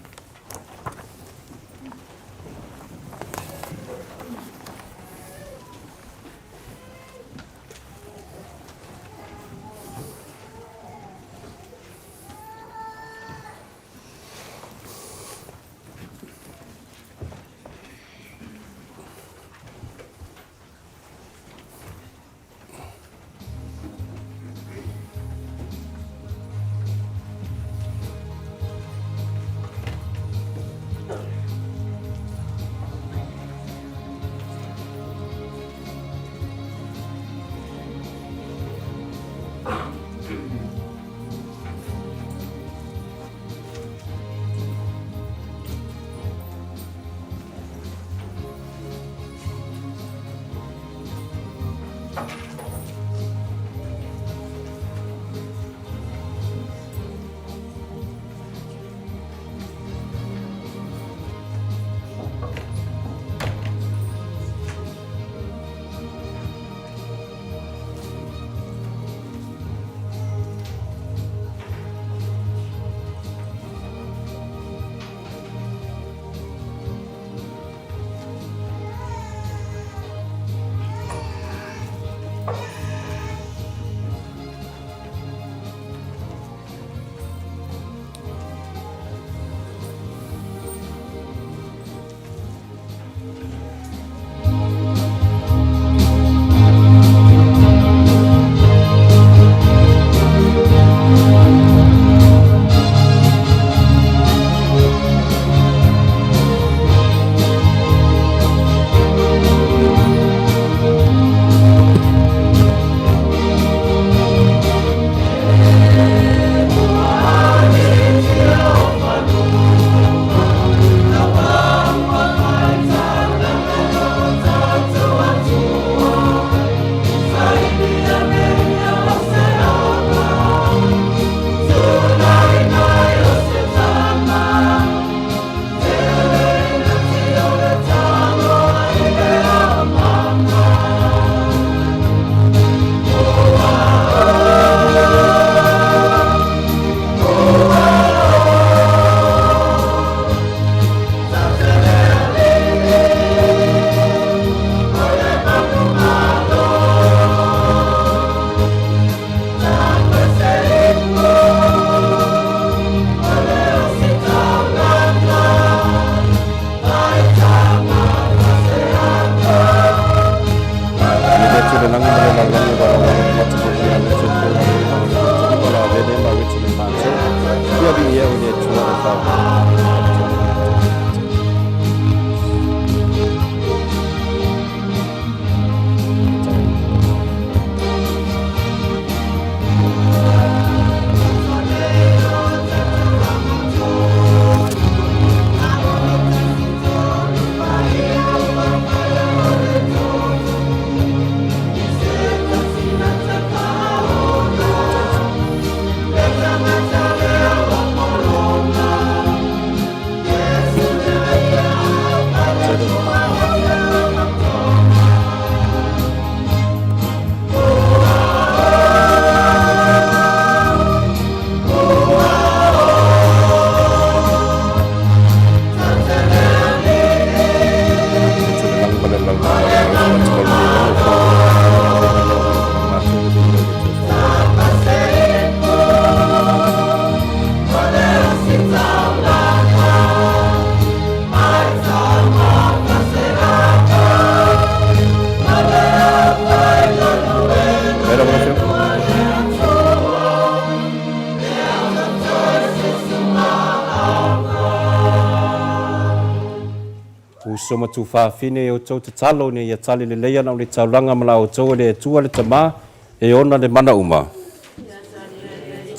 soma tu whaafine o tau te talo ne ia tali le leia na o le tauranga mala o tau le tua le tama e ona le mana uma.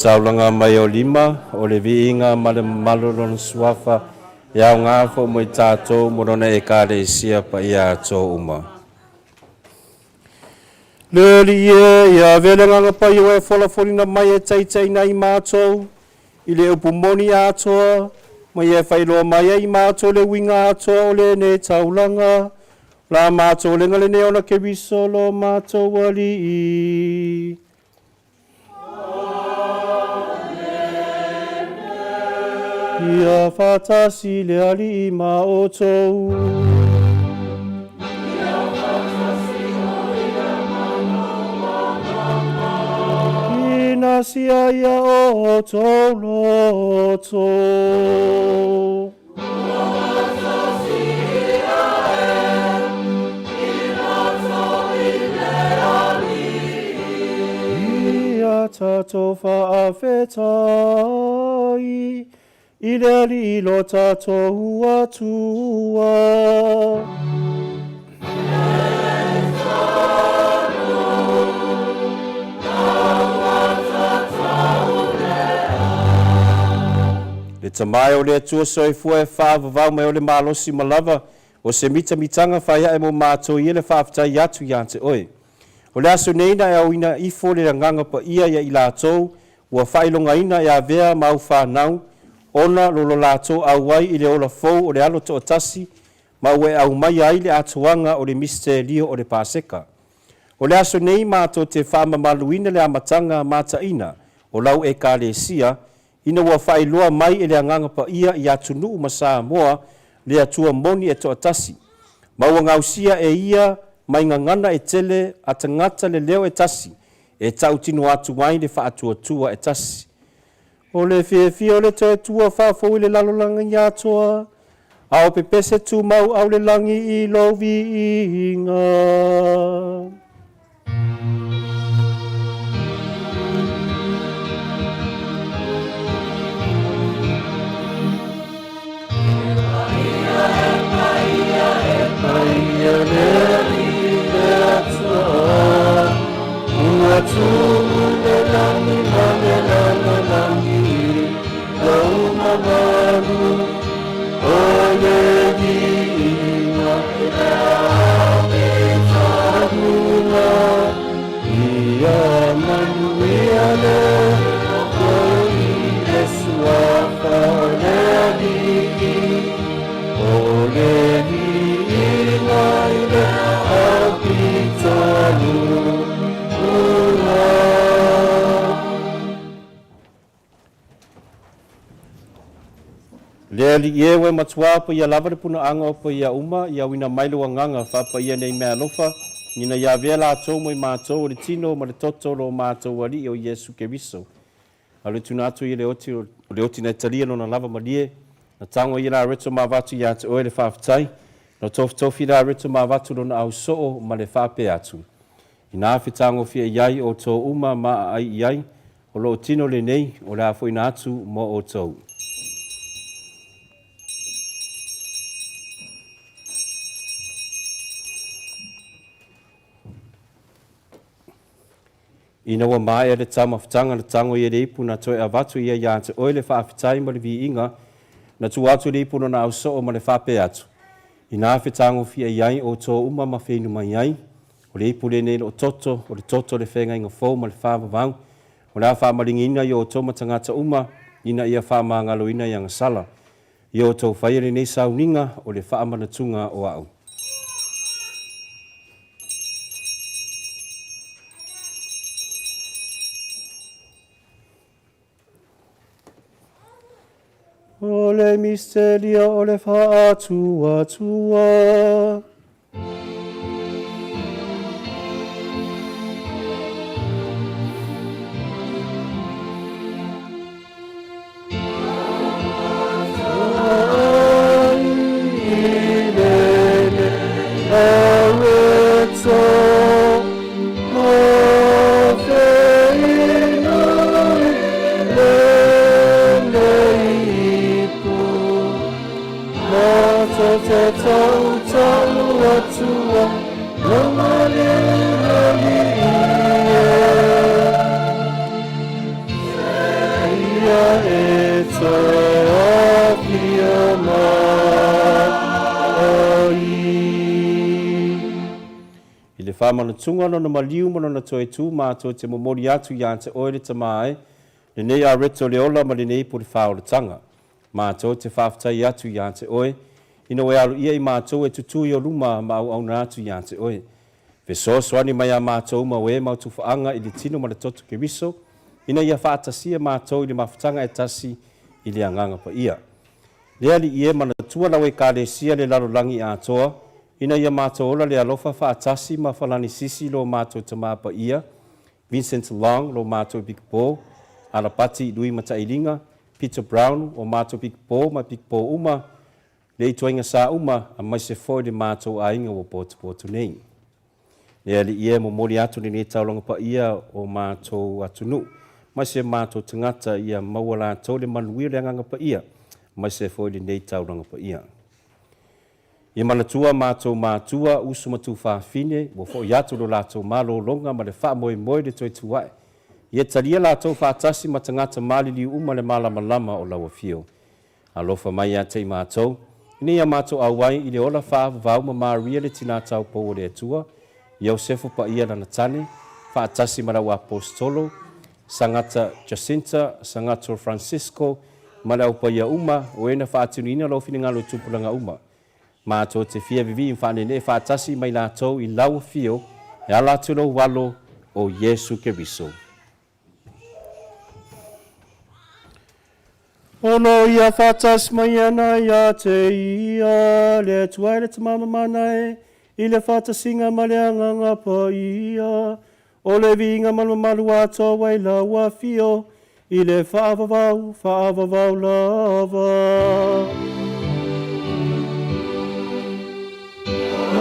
Tauranga mai o 5 o le viinga ma le malolona suafa ia o ngā fo mo i tātou morona e ka le sia pa ia tō uma. Le lie ia velenganga pa i oe wholafolina mai e taitai na i mātou i le upumoni atoa ma i e whailoa mai e i mātou le winga atoa o le ne taulanga la mātou le ngale ne ona ke risolo mātou wali i. Ia fatasi le ali i ma o tou. Ina sia ia o tou loto. Ia tatou faafetai I le ali lo tātou atua. Le tamai o le atua soifua e whaavavau mai o le malosi malawa o se mita-mitanga whaia e mo mātou I le whaafetai atu ia te oe. O le aso neina e au ina ifo le nganga pa ia I lātou ua whailonga ina e a vea mau whanau ona lolo lato au wai I le ola fou o le alo to tasi ma ue au mai ai le atuanga o le misterio o le paseka. O le aso nei mātou te whaama maluina le amatanga mataina o lau e ka le sia ina ua whailoa mai e le anganga pa ia I atunu umasa moa le atua moni e to tasi. Ma ua ngausia e ia mai ngangana e tele atangata le leo e tasi e tautino atu mai le whaatuatua e tasi. O le fie o le te tua whafo I le lalolanga I atoa, au pepese tu mau au le langi I lovi inga. Leali iewe matua pa ia lava puna anga pa ia uma ia wina mailo nganga fa pa ia nei mea lofa nina ia vela atou mo mātou o le tino ma le toto lo mātou wali o Yesu Keriso. A le tunatu I le oti na italia no na lava malie na tango I la reto ma vatu ia te oe le whaafitai na tofi la reto ma vatu no na au soo ma le whaape atu. Ina afi tango fia iai o tō uma ma ai iai o lo tino le nei o le afo ina atu mo o tōu. Ina wa mai le tama fitanga le tango I le ipu na toi avatu ia ia te oe le whaafitai ma le vi inga na tu atu le ipu na au soo ma le whaape atu. Ina afi tango fia iai o tō uma ma whenu mai iai o le ipu le nei o le toto le whenga inga fau ma le whaavavau o le a whaamaringina I o tō matangata uma ina ia whaamangalo ina ia ngasala I o tō whaere nei sauninga o le whaamanatunga o au. O le misterio o le whaatua. Te le whamanatunga no na maliu mo na toe tu mātou te momori atu ia te oere te mai, le nei a reto le ola ma le nei po le whaoratanga. Mātou te whawhatai atu ia te oe, ina we alu ia I mātou e tutu I o luma ma au na atu ia te oe. Ve soani mai a mātou ma we mautu whaanga I le tino ma le toto ke riso, ina ia whaatasia mātou I le mawhatanga e tasi I le anganga pa ia. Lea li ia mana tua lawe ka le sia le lalolangi a toa, ina ia mātou ola le alofa whaatasi ma whalani sisi lo mātou ta pa ia, Vincent Long lo mātou Big Po, Alapati Lui Matailinga, Peter Brown o mātou Big Po ma Big Po uma, le itoinga sa uma a mai se foi le mātou a inga o potu nei. Lea li ia mo mori atu ni taulanga pa ia o mātou atunu, mai se mātou tangata ia mawala tau le manuia le anganga pa ia, mai se foi le nei taulanga pa ia. Ia manatua mātou mātua usu matu whaafine, wo fo iatu lo lātou malo longa ma le wha moe le toi tuai. Ia talia lātou whaatasi ma tangata malili uma le malama lama o lawa fio. Alofa mai a tei mātou, ina ia mātou awai I le ola whaavavau ma Maria le tina tau po o le atua, Iosefo pa ia lana tane, whaatasi ma rawa apostolo, sangata Jacinta, sangata Francisco, ma le aupa ia uma, o ena whaatinu ina lo fini ngalo tupulanga uma. Mātou te fia vivi whanene whaatasi mai lātou I lawa fio, e ala tulo walo o Yesu Keriso. Ono ia whatas mai ana ia te ia, le tuai le tamama manae, I le whatasinga ma le anganga pa ia, o le vinga malu ato wai lawa fio, I le whaavavau lava.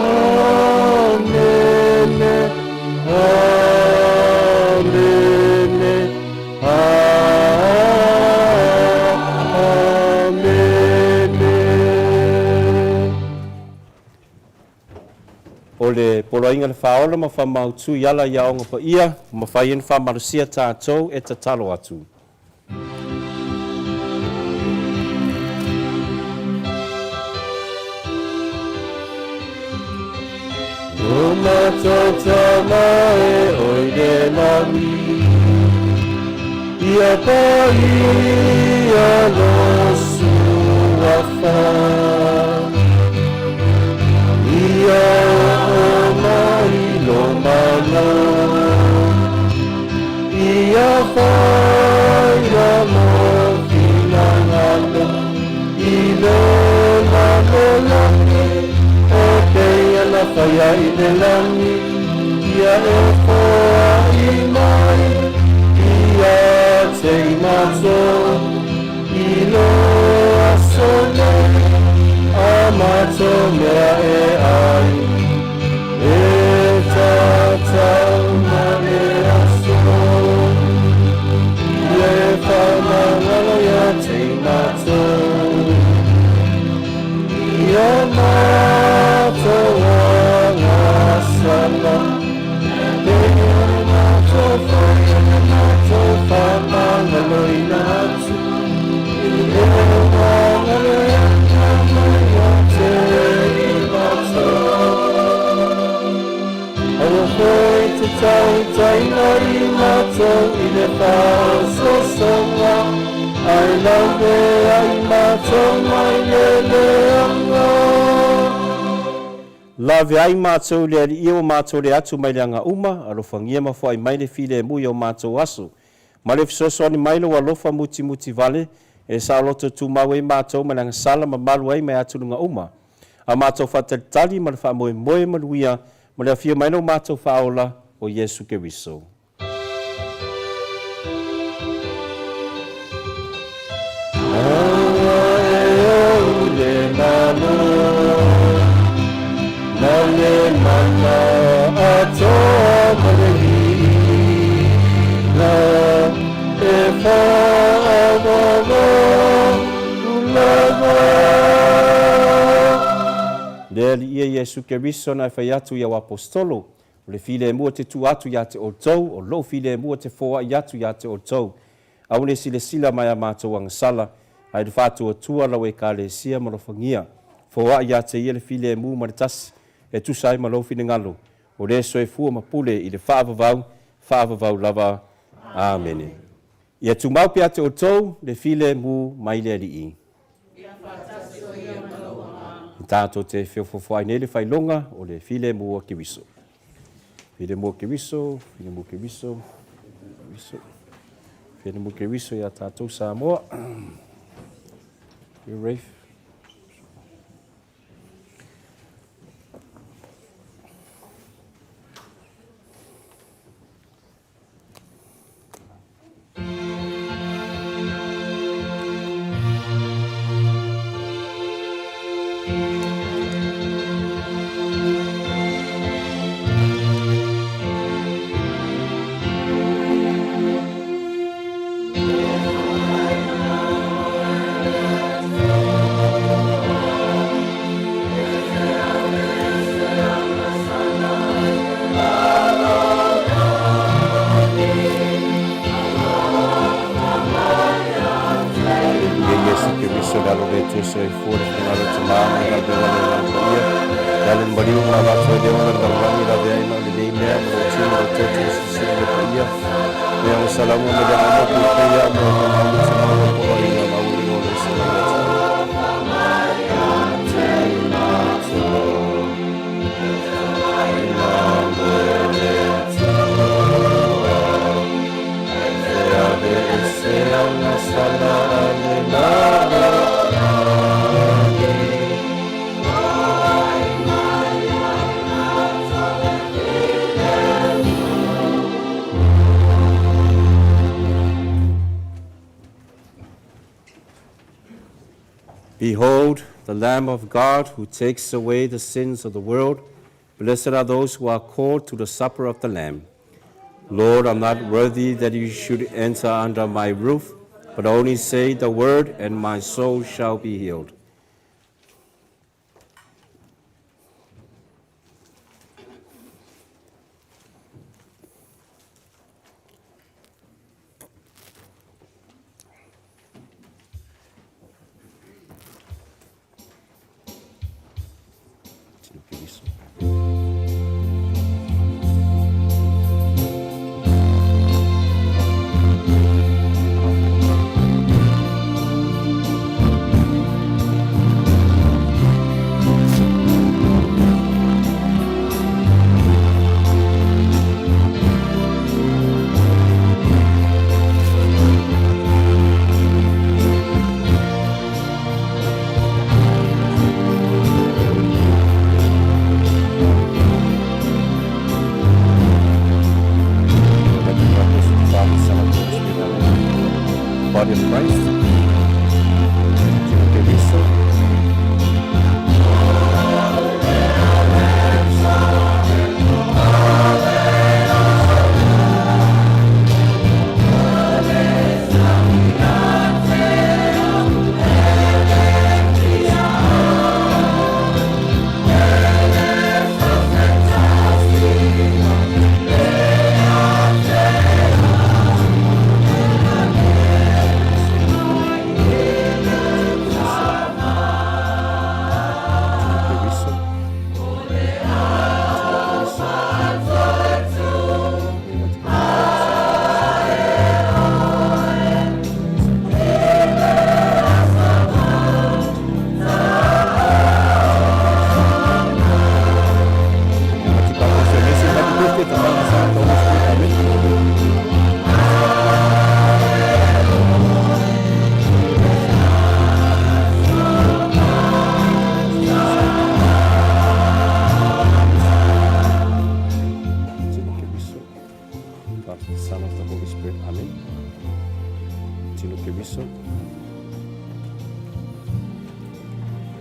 Amen, amen, O le poloinga le whaola ma whamautu iala ia onga pa ia, ma whaien whamarusia tātou e ta talo atu. O mātou tama e oide nami, ia pa ia losu a wha, ia lo malo ia fai la morfina ngalo I lo langi o kea la fai I le langi ia e foa I mai ia te mato I lo asole a mato mea e ai Tatau na le aso, le whamangalo ia te mato, ia mato a ngasala, ia mato whamangalo I natu, ia whamangalo ia te mato. Awa hoi te tau taina I mātou I le whāso songa, ai lawe ai mātou mai le leanga. Lawe ai mātou le ali o mātou le atu mai le anga uma, alofangia mafo ai mai le file mui o mātou aso. Ma le fisoso ani mai lo alofa muti vale, e sa aloto tu mawe mātou ma langa sala ma malu ai mai atu lunga uma. A mātou whatalitali ma le wha moe maluia, ma le afia mai no mātou whaola o Yesu Keriso. Awa e au le malo, na le mana atoa ma le hina, e whaawava ulava. Le li ia Yesu Keriso na whai atu ia o apostolo, o le file mua te tu atu ia te o tau, o lo file mua te foa i atu ia te o tau. Au le sila mai a mātou angasala, ai le whātu o tua lau e ka le sia ma lo whangia. Foa ia te ia le file mua ma le tasi, e tu sai ma lo fine ngalo, o le soifua ma pule i le whaavavau lava. Amen. Ia tumau pe ate o tou, le file mu mai le alii. Tātou te whiawhawhai nei le whailonga o le file mu a kiwiso. File mu a kiwiso, file mu a kiwiso, file mu a kiwiso ia tātou Samoa. You Rafe? Behold, the Lamb of God who takes away the sins of the world. Blessed are those who are called to the supper of the Lamb. Lord, I'm not worthy that you should enter under my roof, but only say the word, and my soul shall be healed. Body of Christ.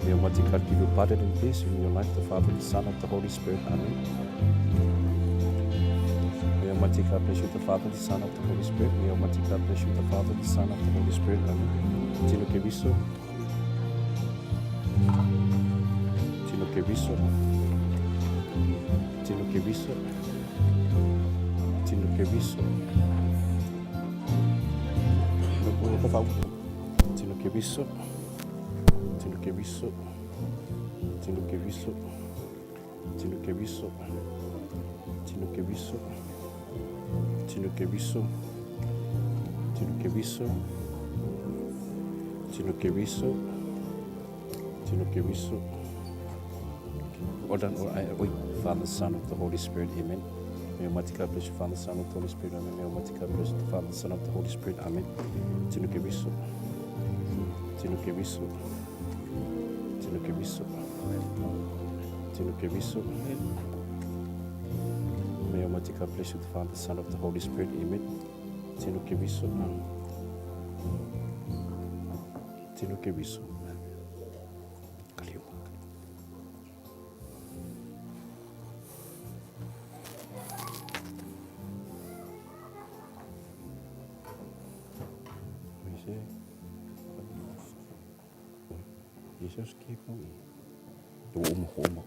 May Almighty God give you pardon and peace in your life, the Father, the Son, and the Holy Spirit. Amen. May Almighty God bless you, the Father, the Son, and the Holy Spirit. May Almighty God bless you, the Father, the Son, and the Holy Spirit. Amen. Tino que viso. Tino que viso. Tino que viso. Tino que viso. Por favor. Tino que viso. Tino que viso. Tino que viso. Tino que viso. Tino ke viso. Tino ke viso. Tino ke viso. Tino ke viso. Tino ke viso. Ordan or I oi Father, Son of the Holy Spirit, amen. May Almighty God bless you, Father, Son of the Holy Spirit, amen. May Almighty God bless you, Father, Son of the Holy Spirit, amen. Tino ke viso. Tino ke viso. Tino ke viso. Tino ke viso. May Almighty God bless you, the Father, Son of the Holy Spirit, amen. Tino ke viso. Tino ke viso. Kaliwa. Jesus keep on. Do home.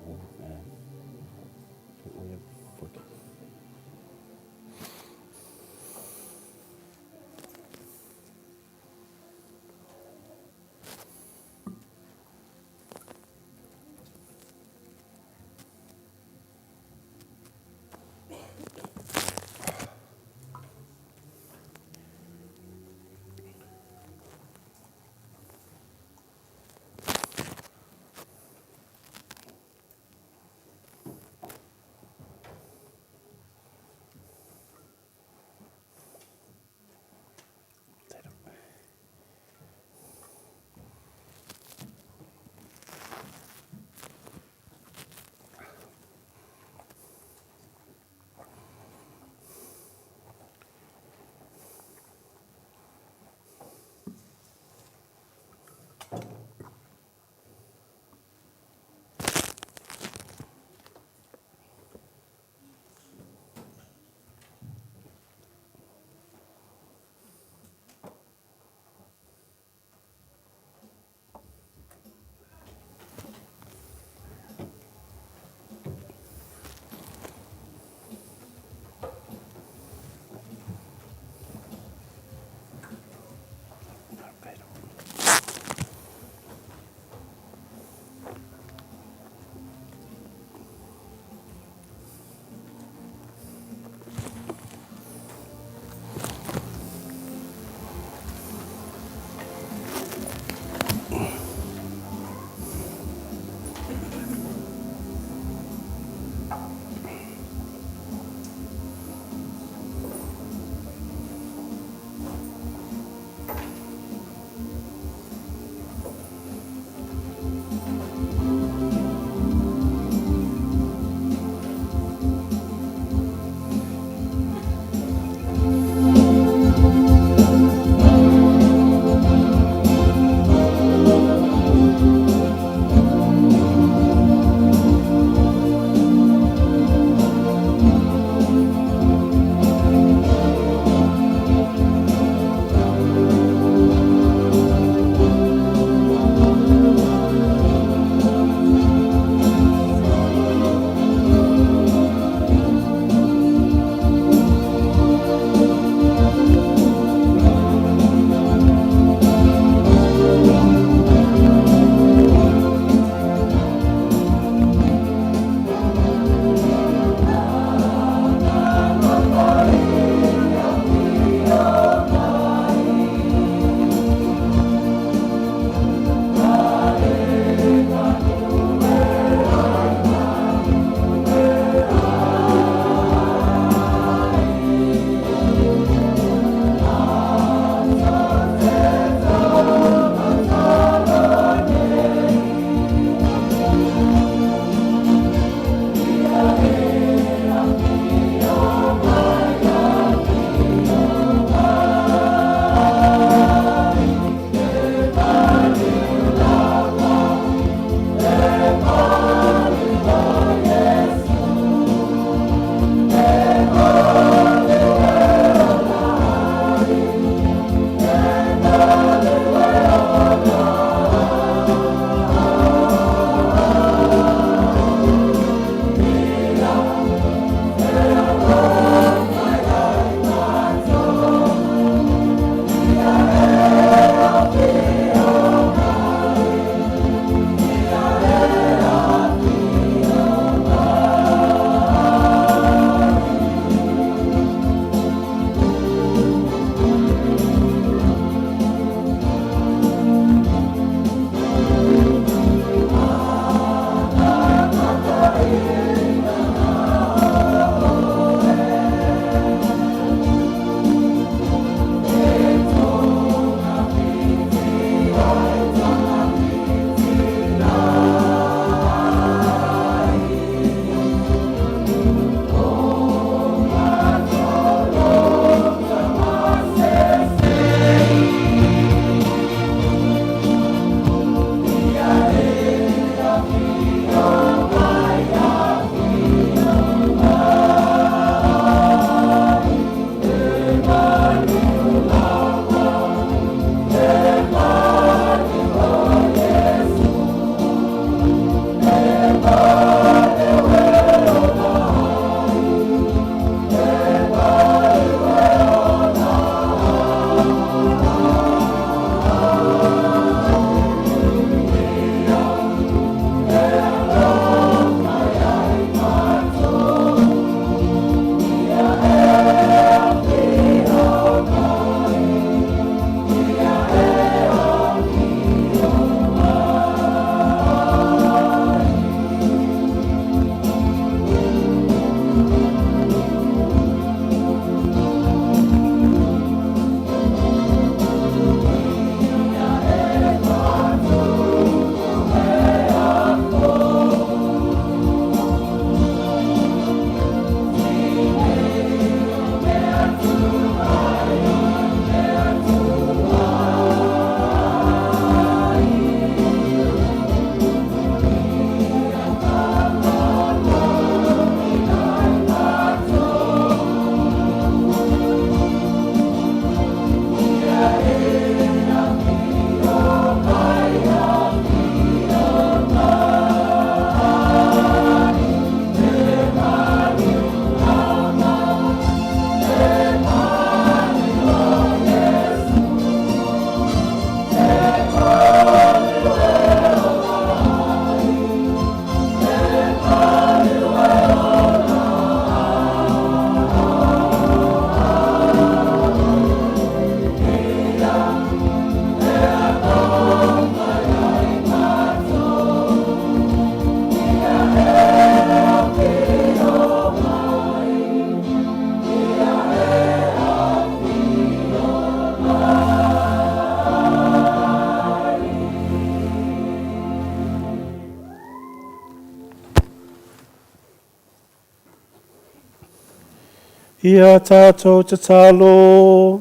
Ia tātou te talo.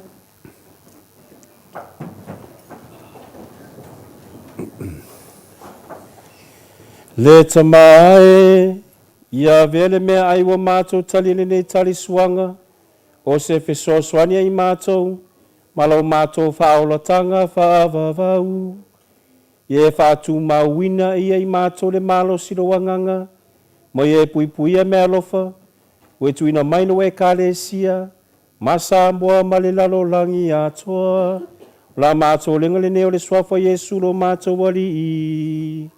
Le tamae, ia vele mea ai wa mātou tali nei tali suanga, o se fesoasoani ai mātou, malau mātou whaolatanga whaavavau. Ie whaatu mauina ia i mātou le malo siro wanganga, mo ie puipuia mea lofa, ue tuina maino e kālesia, masa moa male lalo langi atoa, la mātou lenga le neo le swafa Yesu lo mātou wali i.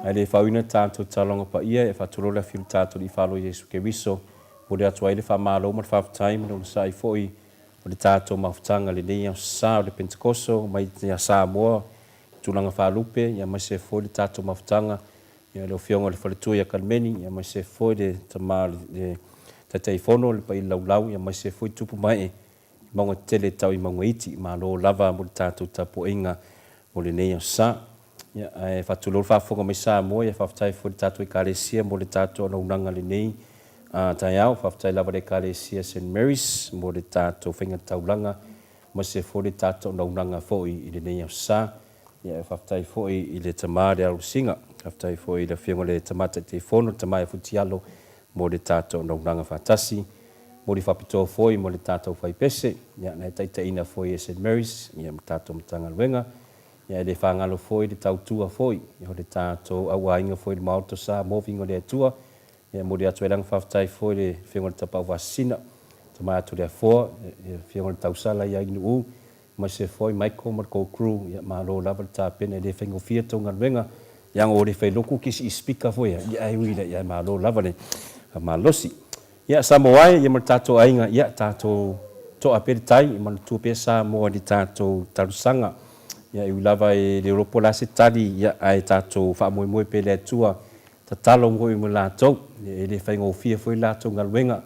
Ai le whauina tātou talonga pa ia e whatulole a whiru tātou i whalo Yesu ke wiso, mo le atu ai le whamalo ma le whawhatai ma le sai foi, o le tātou mawhtanga le nei au sa o le Pentecost, mai te a sa moa, tulanga whalupe, ia mai se foi le tātou mawhtanga, ia le ofionga le whaletui a Kalmeni, ia mai se foi le tama le tatei fono le pa i laulau, ia mai se foi tupu mai, maunga tele tau i maunga iti, ma lo lava mo le tātou tapo inga mo le nei au sa, ia e whatulol whafonga mai sa moa, ia whawhatai foi le tātou i kālesia mo le tātou na unanga le nei, tai au, whawhatai lava le kālesia St. Mary's, mo le tātou whainga taulanga, ma se foi le tātou na unanga foi i le nei au sa, ia e whawhatai foi i le tamare au singa, whawhatai foi i le whionga le tamata te fono, tamai futialo, mo le tātou na unanga whatasi, mo le whapito foi mo le tātou whaipese, ia nei taitaina foi e St. Mary's, ia mo tātou Matagaluega, ia le whangalo foi le tautua foi, ia le tātou awainga foi le maoto sa, movingo le atua, ia mo le atu elang whawhatai foi le whionga le tapau wasina, tamai atu le afoa, ia whionga le tausala ia inu u, ma se foi Michael Marco Crew, ia malo lava le tāpena, le whengo fia tonga luenga, ia o le whailoku kisi i speaker foi, ia ai wila, ia malo lava le malosi. Ia Samoai, ia mo le tātou ainga, ia tātou toa pere tai, ia mo le tuapea Samoa li tātou tarusanga, ia i lava e le Europa la se tali, ia ai tātou whaamoemoe pe le atua, ta talo ngoi mo lātou, e le whaingo fia foi lātou ngaluenga,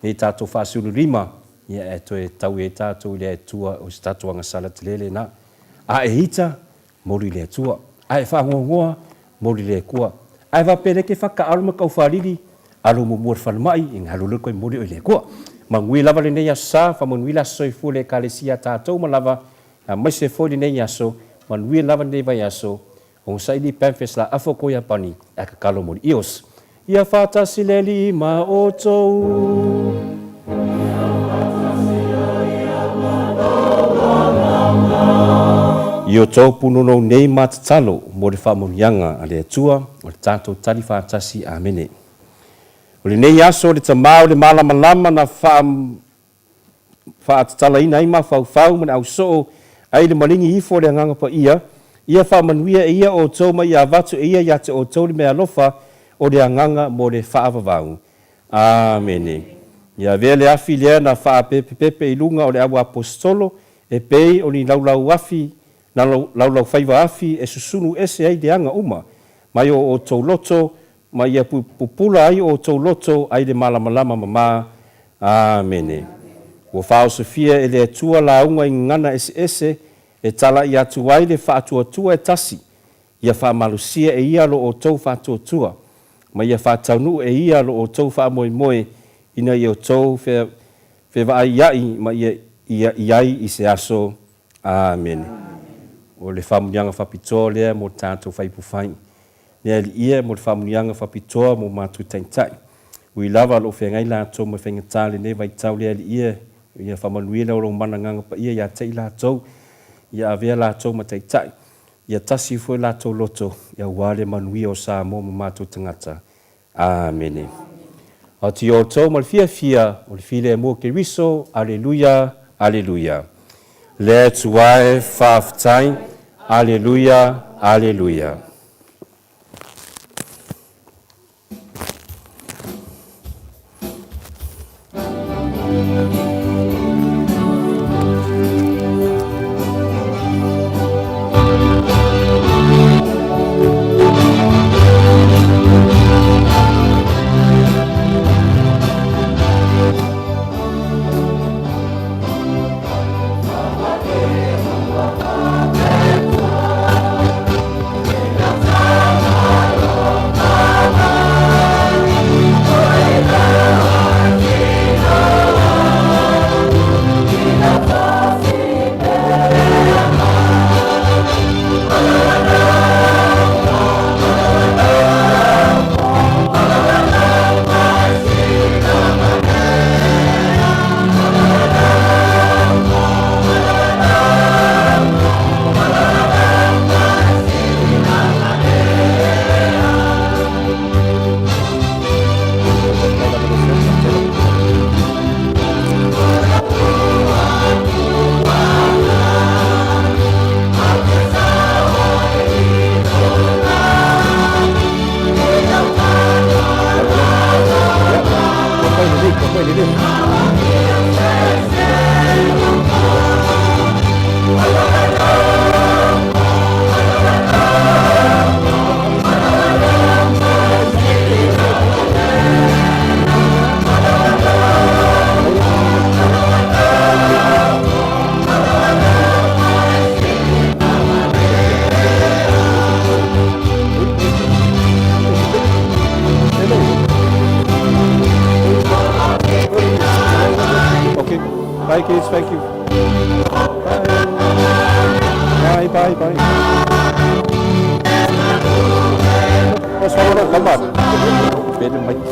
e tātou whaasuru rima, ia e toe tau e tātou le atua o se tātou anga sala te lele na. A e hita, mori le atua. A e whaangongoa, mori le kua. A e wapere ke whaka aluma kau whariri, alo mo muar whanamai, i ngalo lukoi mori o le kua. Ma ngui lava le nei asa, whamanui la soifu le kālesia tātou ma lava, a mai se foi nei aso, ma ngui lava nei vai aso, o saili pamphets la afo ko ya pani a ka kalo mo ios ia fata sileli ma oto io to puno no nei matatalo mo le famonianga ale atua o le tato tali fatasi amene o le nei aso le tamao le malama lama na fa tala ina ai ma fau mo au so ai le malingi ifo le nganga pa ia whamanuia ia o tau mai a watu ia te o tau le mea lofa o le anganga mo le whaavavau. Amene. Ia vea le afi lea na whaapepepe i lunga o le awa apostolo e pei o ni laulau afi, na laulau whaiva afi e susunu ese ai le anga uma. Mai o tau loto, mai ia pupula ai o tau loto ai le malamalama mama. Amene. O whao Sofia e le atua la unga i ngana ese e tala i atu ai le whaatuatua e tasi. Ia whaamalusia e ia lo o tau whaatuatua. Ma ia whaataunu e ia lo o tau whaamoemoe ina i o tau whewaa iai ma ia iai i se aso. Amen. O le whamunianga whapitoa lea mo tātou whaipufai. Nea li ia mo le whamunianga whapitoa mo mātu taintai. Ui lava lo whengai lātou ma whengatale ne vai tau lea li ia. Ia whamanuina o lo mananganga pa ia tei lātou. Ia avea lātou ma teitai. Ia tasi foi lātou loto. Ia wale manui o sa mo mātou tangata. Amene. O ti o tau mal fia o le file mo ke riso. Aleluia, aleluia. Let's wae whaftai. Aleluia, aleluia. Bye, kids. Thank you. Bye. Bye. Bye. What's wrong with that? Come on. Better make